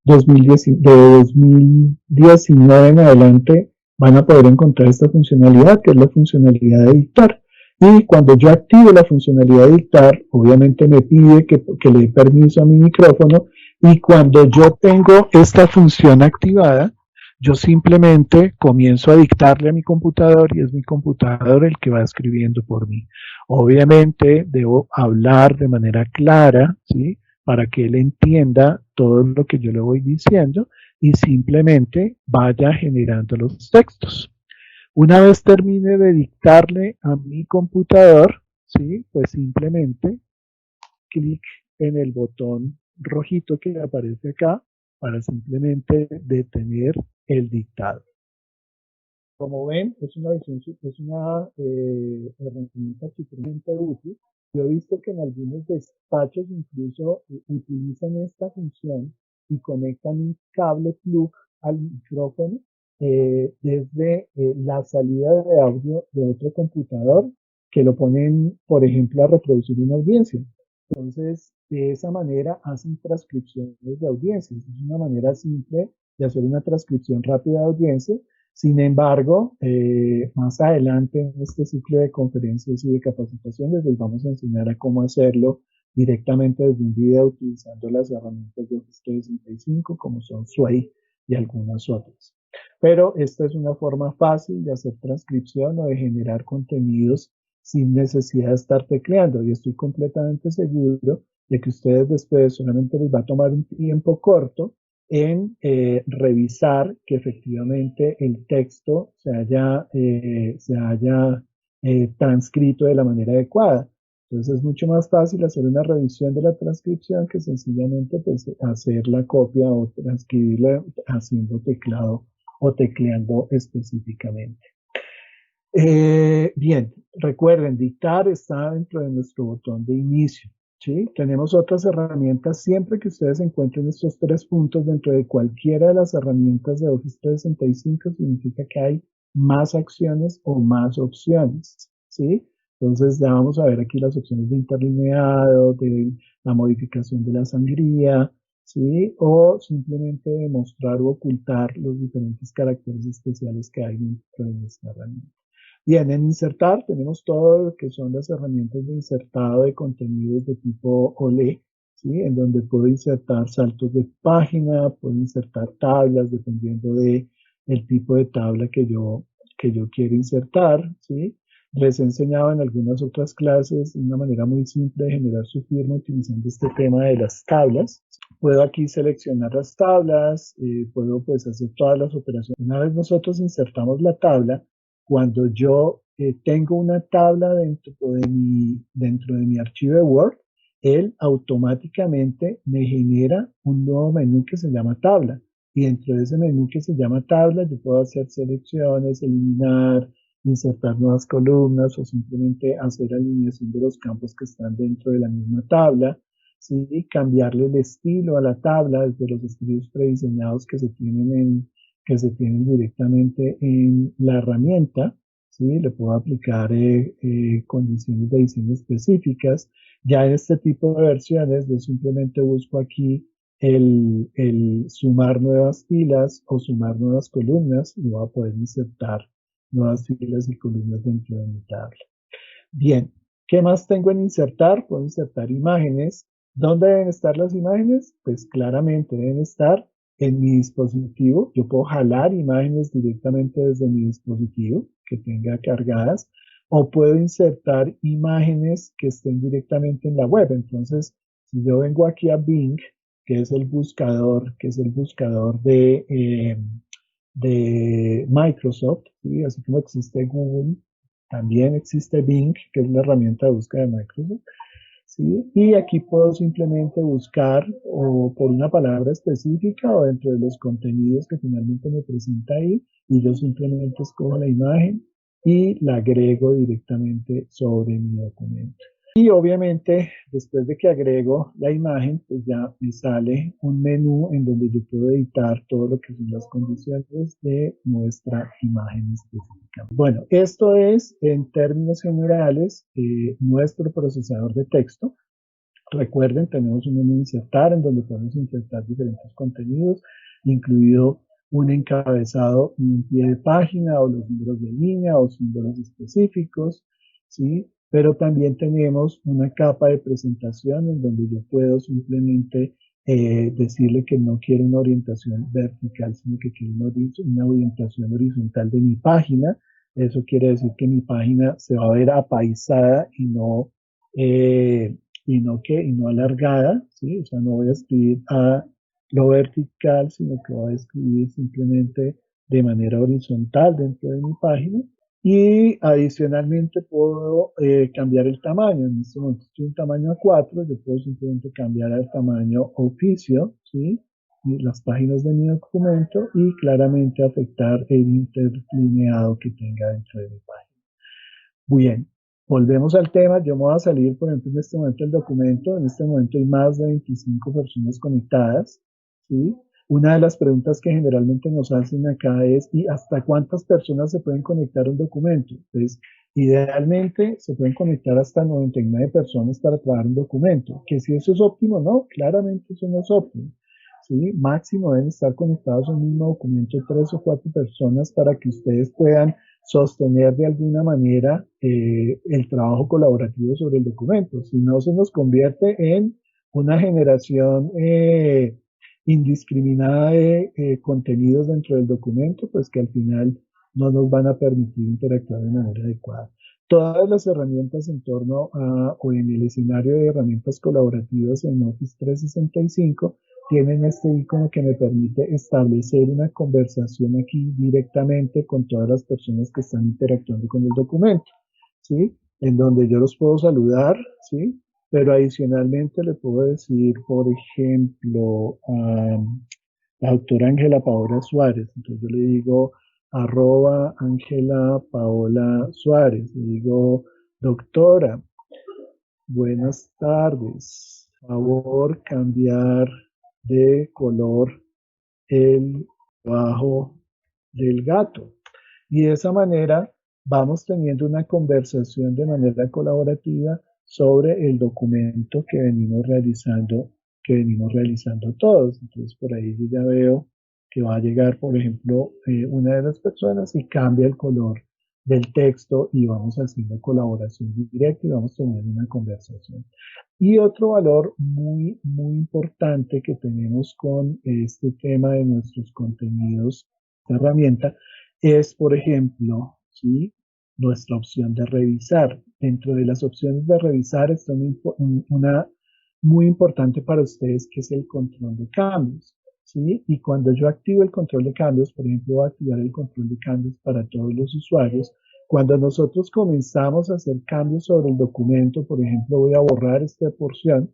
2019 en adelante, van a poder encontrar esta funcionalidad, que es la funcionalidad de dictar. Y cuando yo activo la funcionalidad de dictar, obviamente me pide que le dé permiso a mi micrófono, y cuando yo tengo esta función activada, yo simplemente comienzo a dictarle a mi computador y es mi computador el que va escribiendo por mí. Obviamente debo hablar de manera clara, ¿sí? Para que él entienda todo lo que yo le voy diciendo y simplemente vaya generando los textos. Una vez termine de dictarle a mi computador, ¿sí? Pues simplemente clic en el botón rojito que aparece acá para simplemente detener el dictado. Como ven, es una herramienta supremamente útil. Yo he visto que en algunos despachos incluso utilizan esta función y conectan un cable plug al micrófono desde la salida de audio de otro computador que lo ponen, por ejemplo, a reproducir una audiencia. Entonces, de esa manera hacen transcripciones de audiencias. Es una manera simple de hacer una transcripción rápida de audiencia. Sin embargo, más adelante en este ciclo de conferencias y de capacitaciones les vamos a enseñar a cómo hacerlo directamente desde un video utilizando las herramientas de Office 365 como son Sway y algunas otras. Pero esta es una forma fácil de hacer transcripción o de generar contenidos sin necesidad de estar tecleando y estoy completamente seguro de que ustedes después solamente les va a tomar un tiempo corto en revisar que efectivamente el texto se haya transcrito de la manera adecuada. Entonces es mucho más fácil hacer una revisión de la transcripción que sencillamente pues, hacer la copia o transcribirla haciendo teclado o tecleando específicamente. Bien, recuerden, dictar está dentro de nuestro botón de inicio. ¿Sí? Tenemos otras herramientas. Siempre que ustedes encuentren estos 3 puntos dentro de cualquiera de las herramientas de Office 365, significa que hay más acciones o más opciones. ¿Sí? Entonces ya vamos a ver aquí las opciones de interlineado, de la modificación de la sangría, ¿sí? O simplemente de mostrar o ocultar los diferentes caracteres especiales que hay dentro de nuestra herramienta. Bien, en insertar tenemos todo lo que son las herramientas de insertado de contenidos de tipo OLE, ¿sí? En donde puedo insertar saltos de página, puedo insertar tablas dependiendo de el tipo de tabla que yo quiero insertar, ¿sí? Les he enseñado en algunas otras clases una manera muy simple de generar su firma utilizando este tema de las tablas. Puedo aquí seleccionar las tablas, puedo pues hacer todas las operaciones. Una vez nosotros insertamos la tabla, cuando yo tengo una tabla dentro de mi archivo de Word, él automáticamente me genera un nuevo menú que se llama tabla. Y dentro de ese menú que se llama tabla, yo puedo hacer selecciones, eliminar, insertar nuevas columnas o simplemente hacer alineación de los campos que están dentro de la misma tabla. ¿Sí? Cambiarle el estilo a la tabla desde los estilos prediseñados que se tienen directamente en la herramienta, ¿sí? Le puedo aplicar condiciones de diseño específicas. Ya en este tipo de versiones, yo simplemente busco aquí el sumar nuevas filas o sumar nuevas columnas y voy a poder insertar nuevas filas y columnas dentro de mi tabla. Bien, ¿qué más tengo en insertar? Puedo insertar imágenes. ¿Dónde deben estar las imágenes? Pues claramente deben estar en mi dispositivo. Yo puedo jalar imágenes directamente desde mi dispositivo que tenga cargadas o puedo insertar imágenes que estén directamente en la web. Entonces, si yo vengo aquí a Bing, que es el buscador, de Microsoft, ¿sí? Así como existe Google, también existe Bing, que es la herramienta de búsqueda de Microsoft, ¿sí? Y aquí puedo simplemente buscar o por una palabra específica o dentro de los contenidos que finalmente me presenta ahí, y yo simplemente escojo la imagen y la agrego directamente sobre mi documento. Y obviamente, después de que agrego la imagen, pues ya me sale un menú en donde yo puedo editar todo lo que son las condiciones de nuestra imagen específica. Bueno, esto es, en términos generales, nuestro procesador de texto. Recuerden, tenemos un menú insertar en donde podemos insertar diferentes contenidos, incluido un encabezado y un pie de página o los números de línea o símbolos específicos, ¿sí? Pero también tenemos una capa de presentación en donde yo puedo simplemente decirle que no quiero una orientación vertical, sino que quiero una orientación horizontal de mi página. Eso quiere decir que mi página se va a ver apaisada eh, y no alargada, ¿sí? O sea, no voy a escribir a lo vertical, sino que voy a escribir simplemente de manera horizontal dentro de mi página. Y adicionalmente puedo cambiar el tamaño. En este momento estoy en tamaño A4, yo puedo simplemente cambiar al tamaño oficio, ¿sí? Y las páginas de mi documento y claramente afectar el interlineado que tenga dentro de mi página. Bien, volvemos al tema. Yo me voy a salir, por ejemplo, en este momento del documento. En este momento hay más de 25 personas conectadas, ¿sí? Una de las preguntas que generalmente nos hacen acá es, ¿y hasta cuántas personas se pueden conectar a un documento? Entonces, idealmente se pueden conectar hasta 99 personas para trabajar un documento. Que si eso es óptimo, no, claramente eso no es óptimo. ¿Sí? Máximo deben estar conectados a un mismo documento 3 o 4 personas para que ustedes puedan sostener de alguna manera el trabajo colaborativo sobre el documento. Si no, se nos convierte en una generación indiscriminada de contenidos dentro del documento, pues que al final no nos van a permitir interactuar de manera adecuada. Todas las herramientas en torno a o en el escenario de herramientas colaborativas en Office 365 tienen este icono que me permite establecer una conversación aquí directamente con todas las personas que están interactuando con el documento, ¿sí? En donde yo los puedo saludar, ¿sí? Pero adicionalmente le puedo decir, por ejemplo, a la doctora Ángela Paola Suárez. Entonces yo le digo @Ángela Paola Suárez. Le digo, doctora, buenas tardes. Por favor, cambiar de color el bajo del gato. Y de esa manera vamos teniendo una conversación de manera colaborativa sobre el documento que venimos realizando todos. Entonces por ahí yo ya veo que va a llegar, por ejemplo, una de las personas y cambia el color del texto y vamos haciendo colaboración directa y vamos teniendo una conversación. Y otro valor muy, muy importante que tenemos con este tema de nuestros contenidos de herramienta es, por ejemplo, ¿sí? Nuestra opción de revisar. Dentro de las opciones de revisar está una muy importante para ustedes que es el control de cambios, ¿sí? Y cuando yo activo el control de cambios, por ejemplo, voy a activar el control de cambios para todos los usuarios. Cuando nosotros comenzamos a hacer cambios sobre el documento, por ejemplo, voy a borrar esta porción,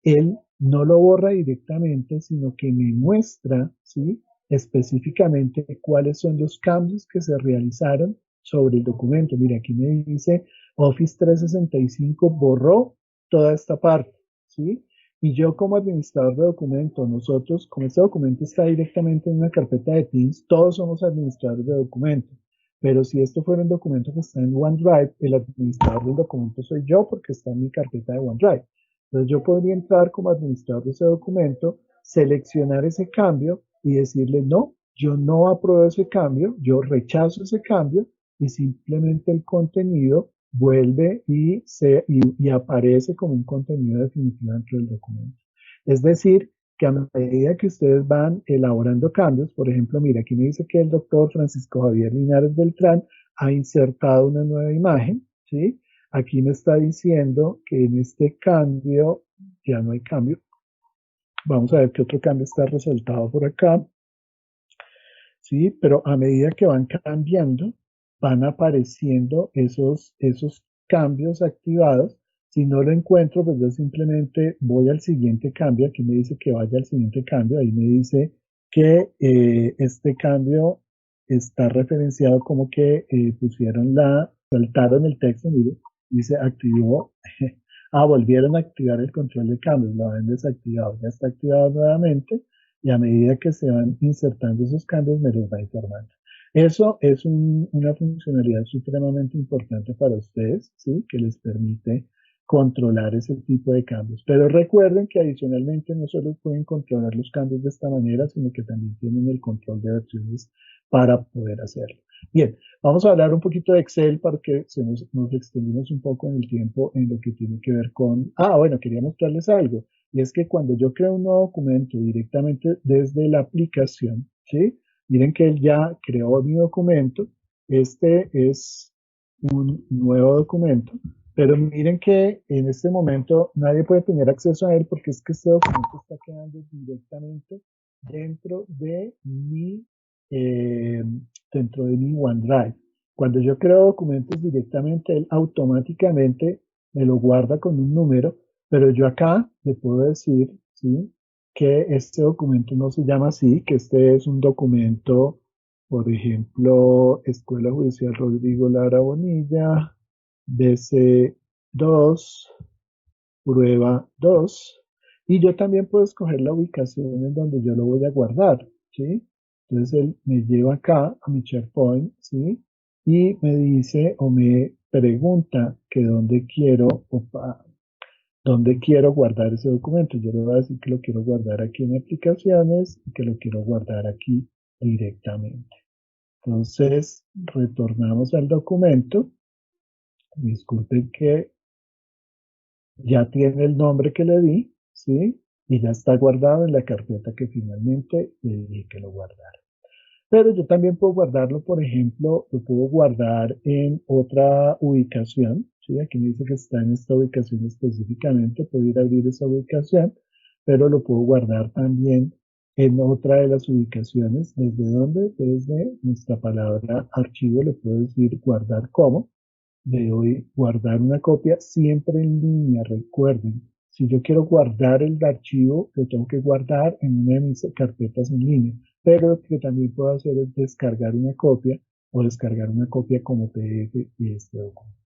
él no lo borra directamente, sino que me muestra, ¿sí? Específicamente cuáles son los cambios que se realizaron sobre el documento. Mira, aquí me dice Office 365 borró toda esta parte, ¿sí? Y yo como administrador de documento, nosotros, como este documento está directamente en una carpeta de Teams, todos somos administradores de documento. Pero si esto fuera un documento que está en OneDrive, el administrador del documento soy yo porque está en mi carpeta de OneDrive. Entonces yo podría entrar como administrador de ese documento, seleccionar ese cambio y decirle, no, yo no apruebo ese cambio, yo rechazo ese cambio y simplemente el contenido vuelve y aparece como un contenido definitivo dentro del documento. Es decir, que a medida que ustedes van elaborando cambios, por ejemplo, mira, aquí me dice que el doctor Francisco Javier Linares Beltrán ha insertado una nueva imagen, ¿sí? Aquí me está diciendo que en este cambio ya no hay cambio. Vamos a ver qué otro cambio está resaltado por acá, ¿sí? Pero a medida que van cambiando, van apareciendo esos cambios activados. Si no lo encuentro, pues yo simplemente voy al siguiente cambio. Aquí me dice que vaya al siguiente cambio. Ahí me dice que este cambio está referenciado como que saltaron el texto, mire, dice activó. Volvieron a activar el control de cambios, lo habían desactivado. Ya está activado nuevamente y a medida que se van insertando esos cambios me los va informando. Eso es una funcionalidad supremamente importante para ustedes, ¿sí? Que les permite controlar ese tipo de cambios. Pero recuerden que adicionalmente no solo pueden controlar los cambios de esta manera, sino que también tienen el control de versiones para poder hacerlo. Bien, vamos a hablar un poquito de Excel porque nos extendimos un poco en el tiempo en lo que tiene que ver con... bueno, quería mostrarles algo. Y es que cuando yo creo un nuevo documento directamente desde la aplicación, ¿sí? Miren que él ya creó mi documento. Este es un nuevo documento. Pero miren que en este momento nadie puede tener acceso a él porque es que este documento está quedando directamente dentro de eh, mi OneDrive. Cuando yo creo documentos directamente, él automáticamente me lo guarda con un número, pero yo acá le puedo decir, ¿sí? Que este documento no se llama así, que este es un documento, por ejemplo, Escuela Judicial Rodrigo Lara Bonilla, DC2, prueba 2, y yo también puedo escoger la ubicación en donde yo lo voy a guardar, ¿sí? Entonces él me lleva acá a mi SharePoint, ¿sí? Y me dice o me pregunta que dónde quiero guardar ese documento. Yo le voy a decir que lo quiero guardar aquí en aplicaciones y que lo quiero guardar aquí directamente. Entonces, retornamos al documento. Disculpen que ya tiene el nombre que le di, ¿sí? Y ya está guardado en la carpeta que finalmente le dije que lo guardara. Pero yo también puedo guardarlo, por ejemplo, lo puedo guardar en otra ubicación, ¿sí? Aquí me dice que está en esta ubicación específicamente, puedo ir a abrir esa ubicación, pero lo puedo guardar también en otra de las ubicaciones. ¿Desde dónde? Desde nuestra palabra archivo le puedo decir guardar como. Le doy guardar una copia siempre en línea, recuerden. Si yo quiero guardar el archivo, lo tengo que guardar en una de mis carpetas en línea. Pero lo que también puedo hacer es descargar una copia o descargar una copia como PDF de este documento.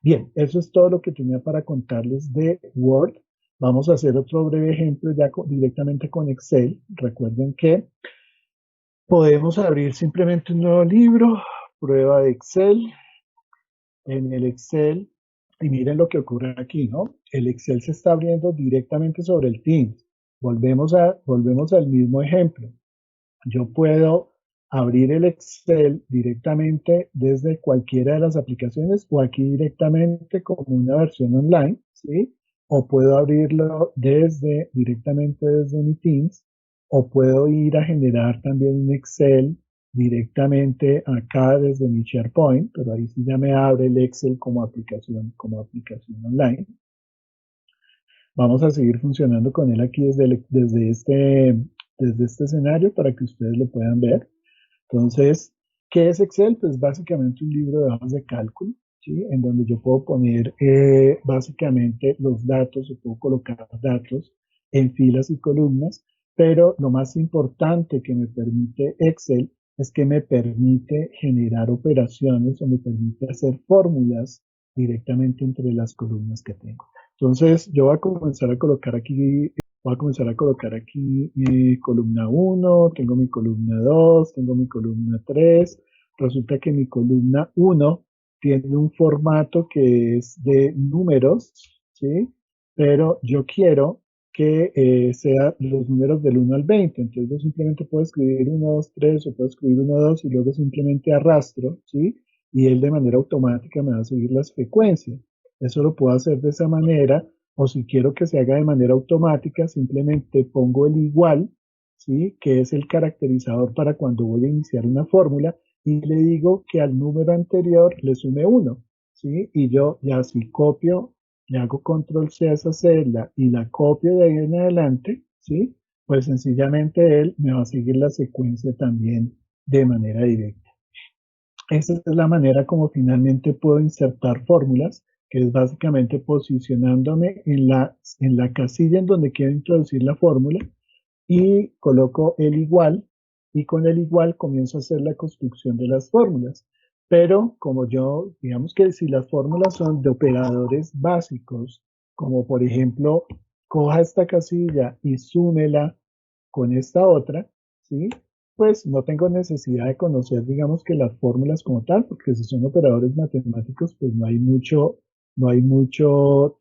Bien, eso es todo lo que tenía para contarles de Word. Vamos a hacer otro breve ejemplo ya directamente con Excel. Recuerden que podemos abrir simplemente un nuevo libro, prueba de Excel. En el Excel, y miren lo que ocurre aquí, ¿no? El Excel se está abriendo directamente sobre el Teams. Volvemos al mismo ejemplo. Yo puedo abrir el Excel directamente desde cualquiera de las aplicaciones o aquí directamente como una versión online, ¿sí? O puedo abrirlo directamente desde mi Teams o puedo ir a generar también un Excel directamente acá desde mi SharePoint, pero ahí sí ya me abre el Excel como aplicación online. Vamos a seguir funcionando con él aquí desde este escenario para que ustedes lo puedan ver. Entonces, ¿qué es Excel? Pues básicamente un libro de hojas de cálculo, ¿sí? En donde yo puedo poner básicamente los datos o puedo colocar datos en filas y columnas, pero lo más importante que me permite Excel es que me permite generar operaciones o me permite hacer fórmulas directamente entre las columnas que tengo. Entonces, yo voy a comenzar a colocar aquí columna 1, tengo mi columna 2, tengo mi columna 3. resulta que mi columna 1 tiene un formato que es de números, ¿sí? Pero yo quiero que sean los números del 1 al 20. Entonces yo simplemente puedo escribir 1, 2, 3 o puedo escribir 1, 2 y luego simplemente arrastro, ¿sí? Y él de manera automática me va a seguir las frecuencias. Eso lo puedo hacer de esa manera, o si quiero que se haga de manera automática, simplemente pongo el igual, ¿sí? Que es el caracterizador para cuando voy a iniciar una fórmula y le digo que al número anterior le sume 1, ¿sí? Y yo ya si copio, le hago control C a esa celda y la copio de ahí en adelante, ¿sí? Pues sencillamente él me va a seguir la secuencia también de manera directa. Esa es la manera como finalmente puedo insertar fórmulas, que es básicamente posicionándome en la casilla en donde quiero introducir la fórmula y coloco el igual y con el igual comienzo a hacer la construcción de las fórmulas. Pero como yo, digamos que si las fórmulas son de operadores básicos, como por ejemplo, coja esta casilla y súmela con esta otra, ¿sí? Pues no tengo necesidad de conocer, digamos que las fórmulas como tal, porque si son operadores matemáticos, pues no hay mucho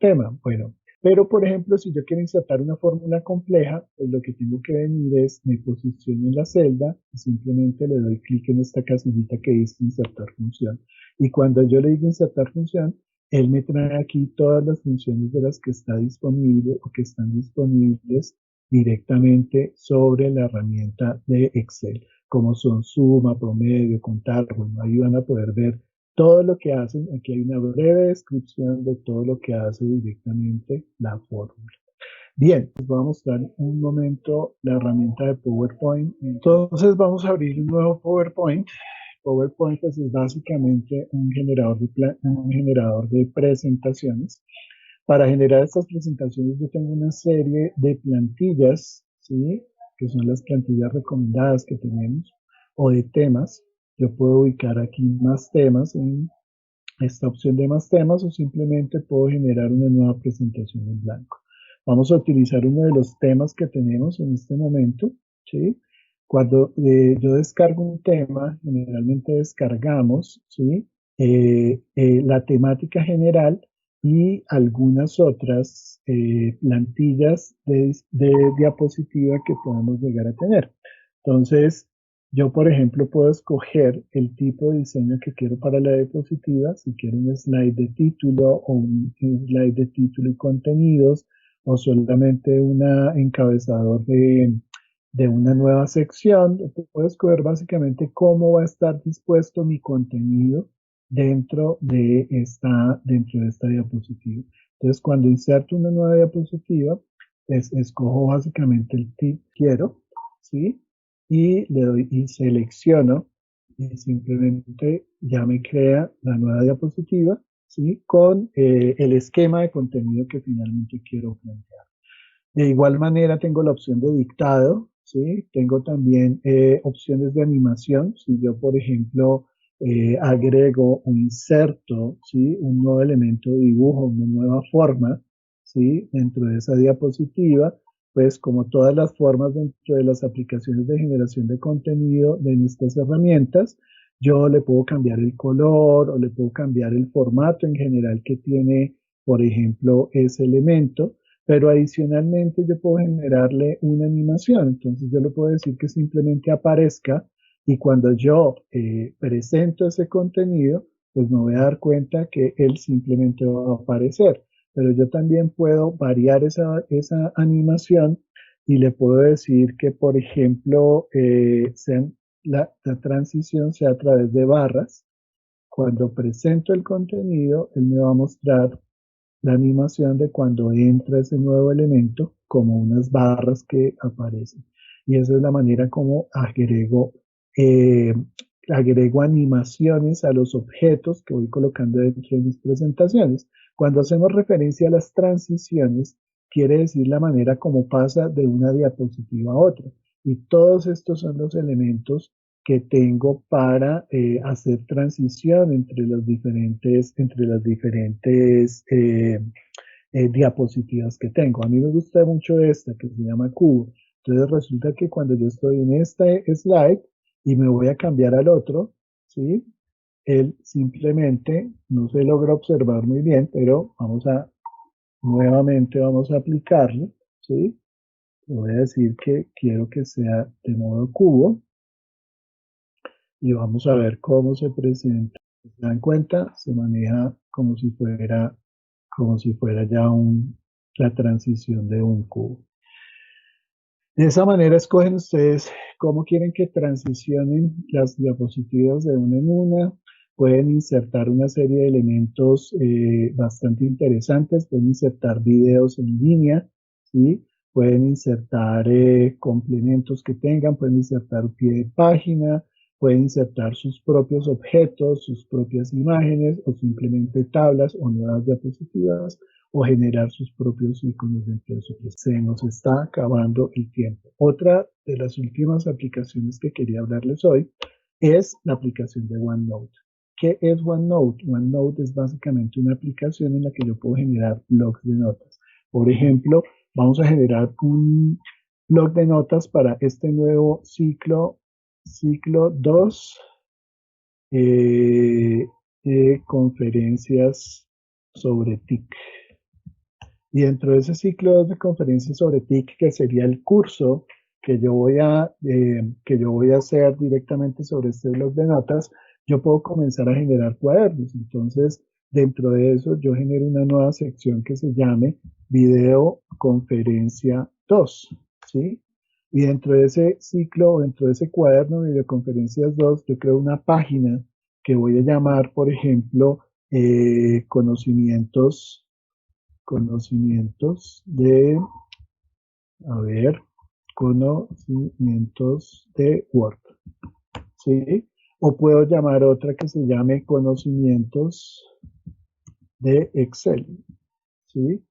tema. Bueno, pero, por ejemplo, si yo quiero insertar una fórmula compleja, pues lo que tengo que venir es, me posiciono en la celda y simplemente le doy clic en esta casillita que dice insertar función. Y cuando yo le digo insertar función, él me trae aquí todas las funciones de las que está disponible o que están disponibles directamente sobre la herramienta de Excel, como son suma, promedio, contar. Bueno, ahí van a poder ver todo lo que hacen. Aquí hay una breve descripción de todo lo que hace directamente la fórmula. Bien, les voy a mostrar un momento la herramienta de PowerPoint. Entonces vamos a abrir un nuevo PowerPoint. PowerPoint pues, es básicamente un generador de presentaciones. Para generar estas presentaciones yo tengo una serie de plantillas, ¿sí? Que son las plantillas recomendadas que tenemos, o de temas. Yo puedo ubicar aquí más temas en esta opción de más temas o simplemente puedo generar una nueva presentación en blanco. Vamos a utilizar uno de los temas que tenemos en este momento, ¿sí? Cuando yo descargo un tema, generalmente descargamos, ¿sí? La temática general y algunas otras plantillas de diapositiva que podemos llegar a tener. Entonces, yo, por ejemplo, puedo escoger el tipo de diseño que quiero para la diapositiva, si quiero un slide de título o un slide de título y contenidos, o solamente un encabezador de una nueva sección. Puedo escoger básicamente cómo va a estar dispuesto mi contenido dentro de esta diapositiva. Entonces, cuando inserto una nueva diapositiva, pues escojo básicamente el tipo que quiero, ¿sí? Y le doy y selecciono y simplemente ya me crea la nueva diapositiva, ¿sí? Con el esquema de contenido que finalmente quiero plantear. De igual manera tengo la opción de dictado, ¿sí? Tengo también opciones de animación. Si yo, por ejemplo, agrego o inserto, ¿sí? Un nuevo elemento de dibujo, una nueva forma, ¿sí? Dentro de esa diapositiva, pues como todas las formas dentro de las aplicaciones de generación de contenido de nuestras herramientas, yo le puedo cambiar el color o le puedo cambiar el formato en general que tiene, por ejemplo, ese elemento, pero adicionalmente yo puedo generarle una animación. Entonces yo le puedo decir que simplemente aparezca y cuando yo presento ese contenido, pues me voy a dar cuenta que él simplemente va a aparecer. Pero yo también puedo variar esa animación y le puedo decir que, por ejemplo, la transición sea a través de barras. Cuando presento el contenido, él me va a mostrar la animación de cuando entra ese nuevo elemento como unas barras que aparecen. Y esa es la manera como eh, agrego animaciones a los objetos que voy colocando dentro de mis presentaciones. Cuando hacemos referencia a las transiciones, quiere decir la manera como pasa de una diapositiva a otra. Y todos estos son los elementos que tengo para hacer transición entre las diferentes diapositivas que tengo. A mí me gusta mucho esta que se llama cubo. Entonces resulta que cuando yo estoy en este slide y me voy a cambiar al otro, ¿sí? Él simplemente no se logra observar muy bien, pero nuevamente vamos a aplicarlo, ¿sí? Voy a decir que quiero que sea de modo cubo y vamos a ver cómo se presenta. ¿Se dan cuenta? Se maneja como si fuera ya la transición de un cubo. De esa manera escogen ustedes cómo quieren que transicionen las diapositivas de una en una. Pueden insertar una serie de elementos bastante interesantes, pueden insertar videos en línea, ¿sí? Pueden insertar complementos que tengan, pueden insertar pie de página, pueden insertar sus propios objetos, sus propias imágenes o simplemente tablas o nuevas diapositivas o generar sus propios iconos dentro de su presentación. Se nos está acabando el tiempo. Otra de las últimas aplicaciones que quería hablarles hoy es la aplicación de OneNote. ¿Qué es OneNote? OneNote es básicamente una aplicación en la que yo puedo generar blogs de notas. Por ejemplo, vamos a generar un blog de notas para este nuevo ciclo 2 de conferencias sobre TIC. Y dentro de ese ciclo de conferencias sobre TIC, que sería el curso que yo voy a hacer directamente sobre este blog de notas, yo puedo comenzar a generar cuadernos. Entonces, dentro de eso, yo genero una nueva sección que se llame Video Conferencia 2, ¿sí? Y dentro de ese ciclo, dentro de ese cuaderno de videoconferencias 2, yo creo una página que voy a llamar, por ejemplo, conocimientos conocimientos de Word, ¿sí? O puedo llamar otra que se llame conocimientos de Excel, ¿sí?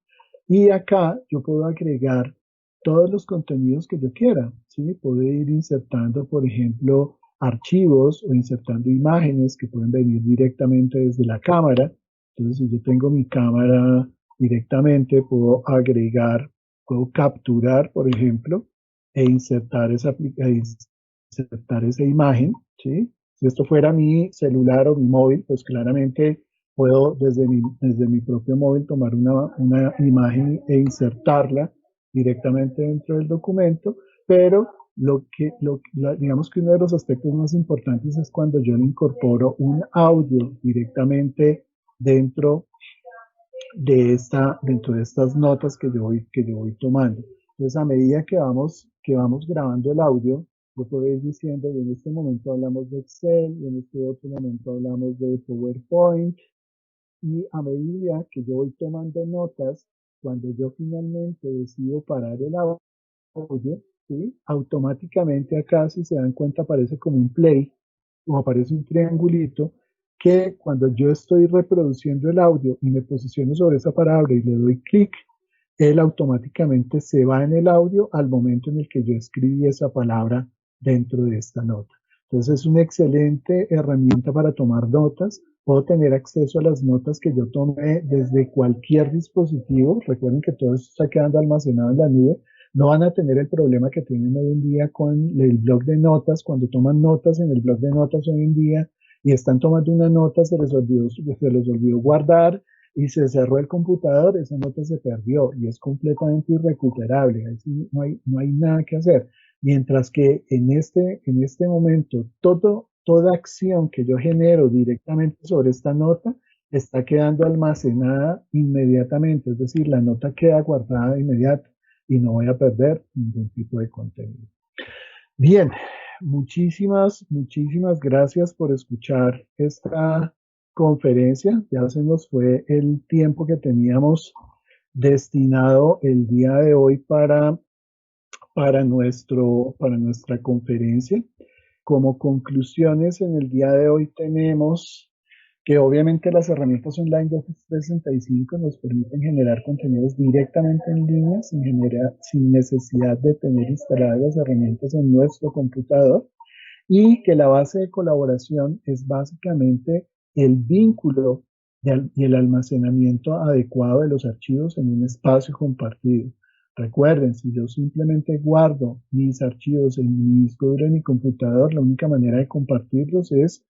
Y acá yo puedo agregar todos los contenidos que yo quiera, ¿sí? Puedo ir insertando, por ejemplo, archivos o insertando imágenes que pueden venir directamente desde la cámara. Entonces, si yo tengo mi cámara directamente, puedo capturar, por ejemplo, insertar esa imagen, ¿sí? Si esto fuera mi celular o mi móvil, pues claramente puedo desde mi propio móvil tomar una imagen e insertarla directamente dentro del documento, pero digamos que uno de los aspectos más importantes es cuando yo le incorporo un audio directamente dentro dentro de estas notas que yo voy tomando. Entonces, a medida que vamos grabando el audio, yo puedo ir diciendo, y en este momento hablamos de Excel, y en este otro momento hablamos de PowerPoint, y a medida que yo voy tomando notas, cuando yo finalmente decido parar el audio, ¿sí? Automáticamente acá, si se dan cuenta, aparece como un play o aparece un triangulito que cuando yo estoy reproduciendo el audio y me posiciono sobre esa palabra y le doy clic, él automáticamente se va en el audio al momento en el que yo escribí esa palabra dentro de esta nota. Entonces es una excelente herramienta para tomar notas. Puedo tener acceso a las notas que yo tomé desde cualquier dispositivo. Recuerden que todo esto está quedando almacenado en la nube. No van a tener el problema que tienen hoy en día con el blog de notas. Cuando toman notas en el blog de notas hoy en día y están tomando una nota, se les olvidó guardar y se cerró el computador, esa nota se perdió y es completamente irrecuperable. Ahí no hay nada que hacer. Mientras que en este momento, toda acción que yo genero directamente sobre esta nota está quedando almacenada inmediatamente, es decir, la nota queda guardada de inmediato y no voy a perder ningún tipo de contenido. Bien, muchísimas gracias por escuchar esta conferencia. Ya se nos fue el tiempo que teníamos destinado el día de hoy para nuestra conferencia. Como conclusiones en el día de hoy tenemos que obviamente las herramientas online de Office 365 nos permiten generar contenidos directamente en línea sin necesidad de tener instaladas las herramientas en nuestro computador y que la base de colaboración es básicamente el vínculo y el almacenamiento adecuado de los archivos en un espacio compartido. Recuerden, si yo simplemente guardo mis archivos en mi disco duro de mi computador, la única manera de compartirlos es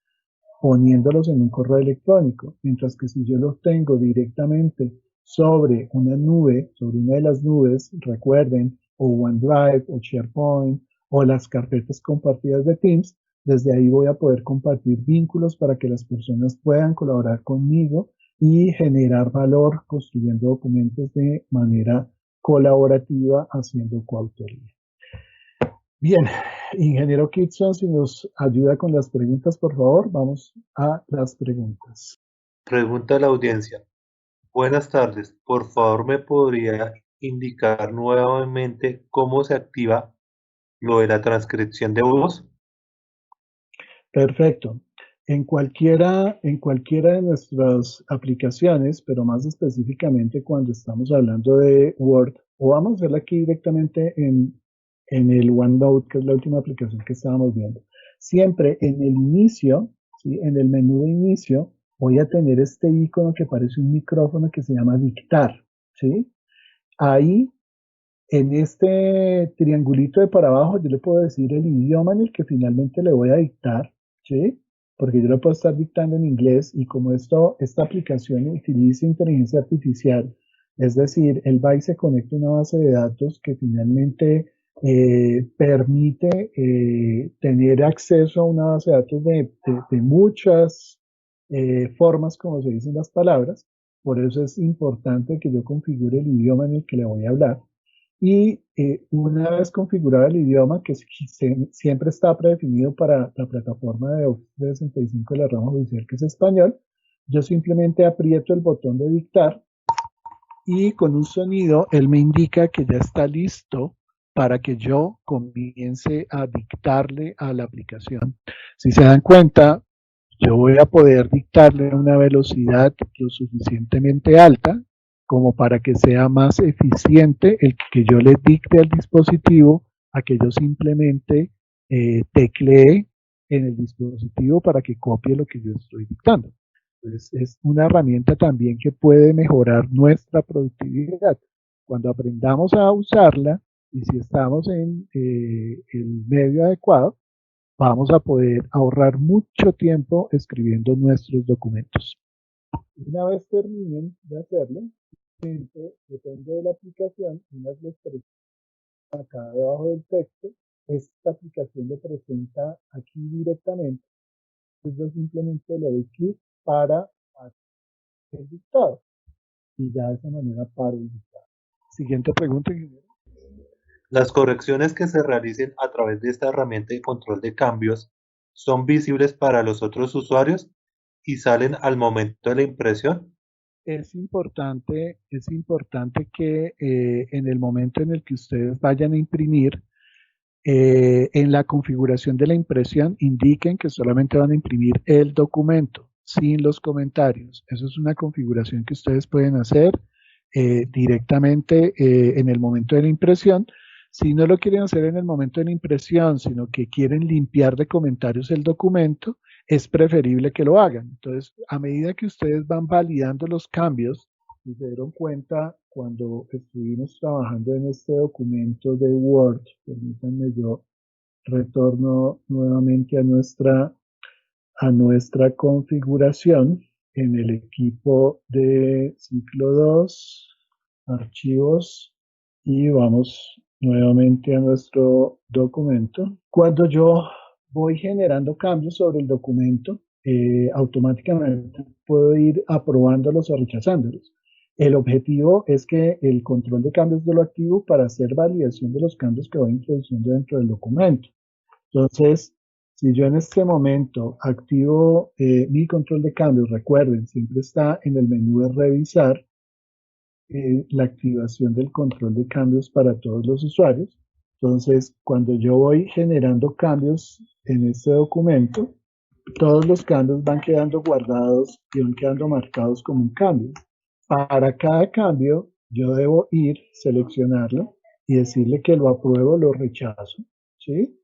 poniéndolos en un correo electrónico, mientras que si yo los tengo directamente sobre una nube, sobre una de las nubes, recuerden, o OneDrive, o SharePoint, o las carpetas compartidas de Teams, desde ahí voy a poder compartir vínculos para que las personas puedan colaborar conmigo y generar valor construyendo documentos de manera colaborativa, haciendo coautoría. Bien, ingeniero Kitson, si nos ayuda con las preguntas, por favor, vamos a las preguntas. Pregunta a la audiencia. Buenas tardes, por favor me podría indicar nuevamente cómo se activa lo de la transcripción de voz. Perfecto. En cualquiera de nuestras aplicaciones, pero más específicamente cuando estamos hablando de Word, o vamos a hacerlo aquí directamente en el OneNote, que es la última aplicación que estábamos viendo. Siempre en el inicio, ¿sí? En el menú de inicio, voy a tener este icono que parece un micrófono que se llama dictar, ¿sí? Ahí, en este triangulito de para abajo, yo le puedo decir el idioma en el que finalmente le voy a dictar, ¿sí? Porque yo lo puedo estar dictando en inglés y como esta aplicación utiliza inteligencia artificial, es decir, él va y se conecta a una base de datos que finalmente permite tener acceso a una base de datos de muchas formas, como se dicen las palabras. Por eso es importante que yo configure el idioma en el que le voy a hablar. Y una vez configurado el idioma, que siempre está predefinido para la plataforma de Office 365 de la rama judicial, que es español, yo simplemente aprieto el botón de dictar y con un sonido él me indica que ya está listo para que yo comience a dictarle a la aplicación. Si se dan cuenta, yo voy a poder dictarle a una velocidad lo suficientemente alta como para que sea más eficiente el que yo le dicte al dispositivo a que yo simplemente teclee en el dispositivo para que copie lo que yo estoy dictando. Entonces, es una herramienta también que puede mejorar nuestra productividad. Cuando aprendamos a usarla y si estamos en el medio adecuado, vamos a poder ahorrar mucho tiempo escribiendo nuestros documentos. Una vez terminen de hacerlo, depende de la aplicación, unas les presentan acá debajo del texto, esta aplicación le presenta aquí directamente, entonces yo simplemente le doy clic para hacer el dictado y ya de esa manera paro el dictado. Siguiente pregunta, ingeniero. Las correcciones que se realicen a través de esta herramienta de control de cambios son visibles para los otros usuarios y salen al momento de la impresión. Es importante que en el momento en el que ustedes vayan a imprimir, en la configuración de la impresión indiquen que solamente van a imprimir el documento, sin los comentarios. Eso es una configuración que ustedes pueden hacer directamente en el momento de la impresión. Si no lo quieren hacer en el momento de la impresión, sino que quieren limpiar de comentarios el documento, es preferible que lo hagan. Entonces, a medida que ustedes van validando los cambios, si se dieron cuenta cuando estuvimos trabajando en este documento de Word, permítanme yo retorno nuevamente a nuestra configuración en el equipo de ciclo 2, archivos, y vamos nuevamente a nuestro documento. Cuando yo voy generando cambios sobre el documento, automáticamente puedo ir aprobándolos o rechazándolos. El objetivo es que el control de cambios yo lo activo para hacer validación de los cambios que voy introduciendo dentro del documento. Entonces, si yo en este momento activo mi control de cambios, recuerden, siempre está en el menú de revisar la activación del control de cambios para todos los usuarios. Entonces, cuando yo voy generando cambios en este documento, todos los cambios van quedando guardados y van quedando marcados como un cambio. Para cada cambio, yo debo ir, seleccionarlo y decirle que lo apruebo o lo rechazo, ¿sí?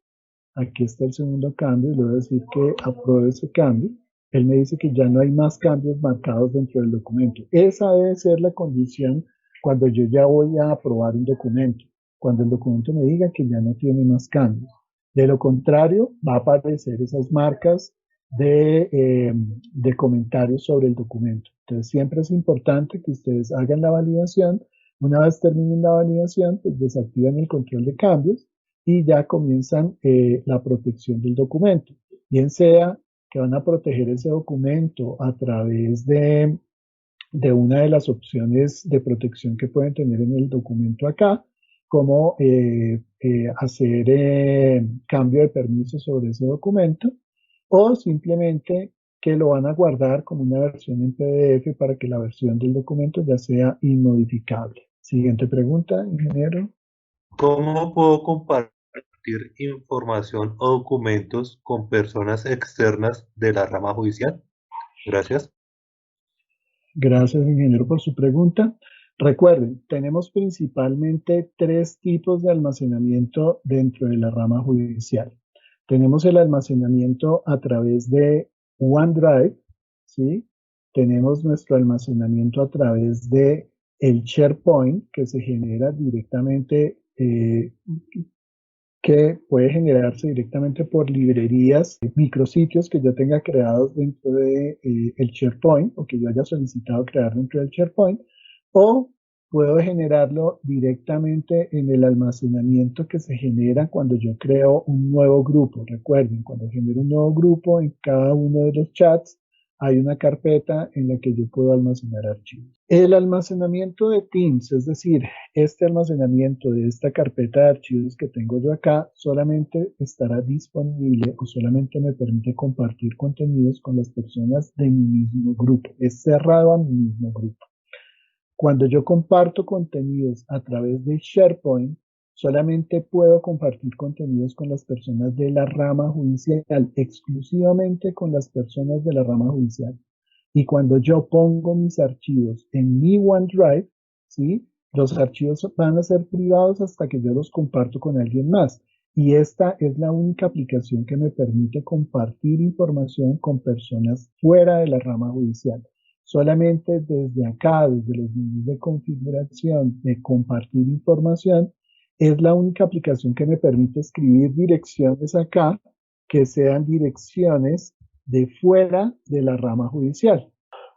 Aquí está el segundo cambio y le voy a decir que apruebe ese cambio. Él me dice que ya no hay más cambios marcados dentro del documento. Esa debe ser la condición cuando yo ya voy a aprobar un documento. Cuando el documento me diga que ya no tiene más cambios. De lo contrario, va a aparecer esas marcas de comentarios sobre el documento. Entonces, siempre es importante que ustedes hagan la validación. Una vez terminen la validación, pues desactivan el control de cambios y ya comienzan la protección del documento. Bien sea que van a proteger ese documento a través de una de las opciones de protección que pueden tener en el documento acá, como hacer cambio de permiso sobre ese documento, o simplemente que lo van a guardar como una versión en PDF para que la versión del documento ya sea inmodificable. Siguiente pregunta, ingeniero. ¿Cómo puedo compartir información o documentos con personas externas de la rama judicial? Gracias. Gracias, ingeniero, por su pregunta. Recuerden, tenemos principalmente tres tipos de almacenamiento dentro de la rama judicial. Tenemos el almacenamiento a través de OneDrive, ¿sí? Tenemos nuestro almacenamiento a través de el SharePoint, que se genera directamente, que puede generarse directamente por librerías, micrositios que yo tenga creados dentro de el SharePoint o que yo haya solicitado crear dentro del SharePoint, o puedo generarlo directamente en el almacenamiento que se genera cuando yo creo un nuevo grupo. Recuerden, cuando genero un nuevo grupo, en cada uno de los chats hay una carpeta en la que yo puedo almacenar archivos. El almacenamiento de Teams, es decir, este almacenamiento de esta carpeta de archivos que tengo yo acá, solamente estará disponible o solamente me permite compartir contenidos con las personas de mi mismo grupo. Es cerrado a mi mismo grupo. Cuando yo comparto contenidos a través de SharePoint, solamente puedo compartir contenidos con las personas de la rama judicial, exclusivamente con las personas de la rama judicial. Y cuando yo pongo mis archivos en mi OneDrive, ¿sí? Los archivos van a ser privados hasta que yo los comparto con alguien más. Y esta es la única aplicación que me permite compartir información con personas fuera de la rama judicial. Solamente desde acá, desde los menús de configuración, de compartir información, es la única aplicación que me permite escribir direcciones acá que sean direcciones de fuera de la rama judicial.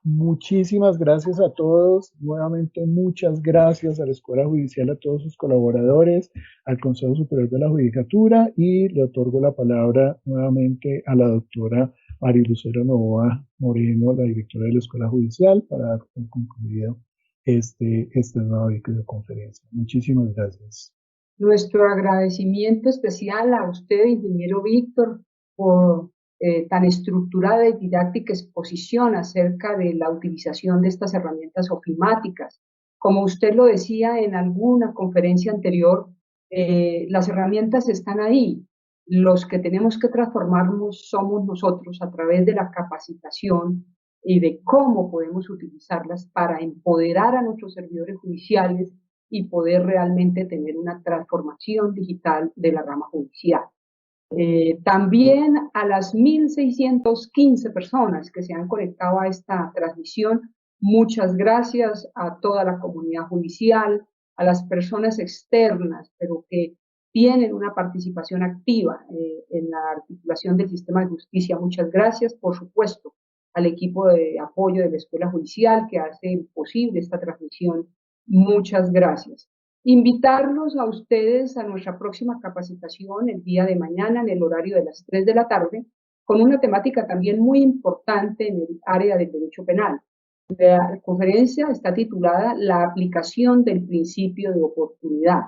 Muchísimas gracias a todos. Nuevamente, muchas gracias a la Escuela Judicial, a todos sus colaboradores, al Consejo Superior de la Judicatura, y le otorgo la palabra nuevamente a la doctora María Lucero Novoa Moreno, la directora de la Escuela Judicial, para dar por concluido esta nueva videoconferencia. Muchísimas gracias. Nuestro agradecimiento especial a usted, ingeniero Víctor, por tan estructurada y didáctica exposición acerca de la utilización de estas herramientas ofimáticas. Como usted lo decía en alguna conferencia anterior, las herramientas están ahí. Los que tenemos que transformarnos somos nosotros a través de la capacitación y de cómo podemos utilizarlas para empoderar a nuestros servidores judiciales y poder realmente tener una transformación digital de la rama judicial. También a las 1.615 personas que se han conectado a esta transmisión, muchas gracias a toda la comunidad judicial, a las personas externas, pero que tienen una participación activa en la articulación del sistema de justicia. Muchas gracias, por supuesto, al equipo de apoyo de la Escuela Judicial que hace posible esta transmisión. Muchas gracias. Invitarlos a ustedes a nuestra próxima capacitación el día de mañana en el horario de las 3 de la tarde, con una temática también muy importante en el área del derecho penal. La conferencia está titulada La aplicación del principio de oportunidad.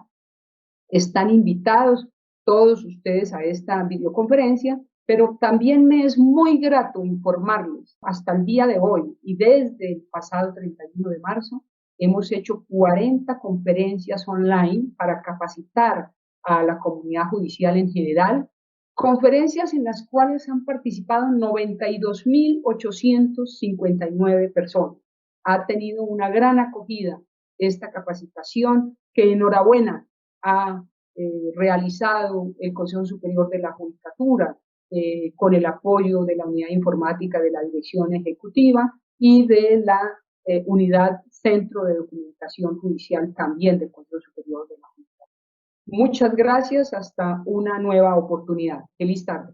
Están invitados todos ustedes a esta videoconferencia, pero también me es muy grato informarles, hasta el día de hoy y desde el pasado 31 de marzo, hemos hecho 40 conferencias online para capacitar a la comunidad judicial en general, conferencias en las cuales han participado 92.859 personas. Ha tenido una gran acogida esta capacitación, que enhorabuena ha realizado el Consejo Superior de la Judicatura con el apoyo de la Unidad Informática de la Dirección Ejecutiva y de la Unidad Centro de Documentación Judicial también del Consejo Superior de la Judicatura. Muchas gracias, hasta una nueva oportunidad. Feliz tarde.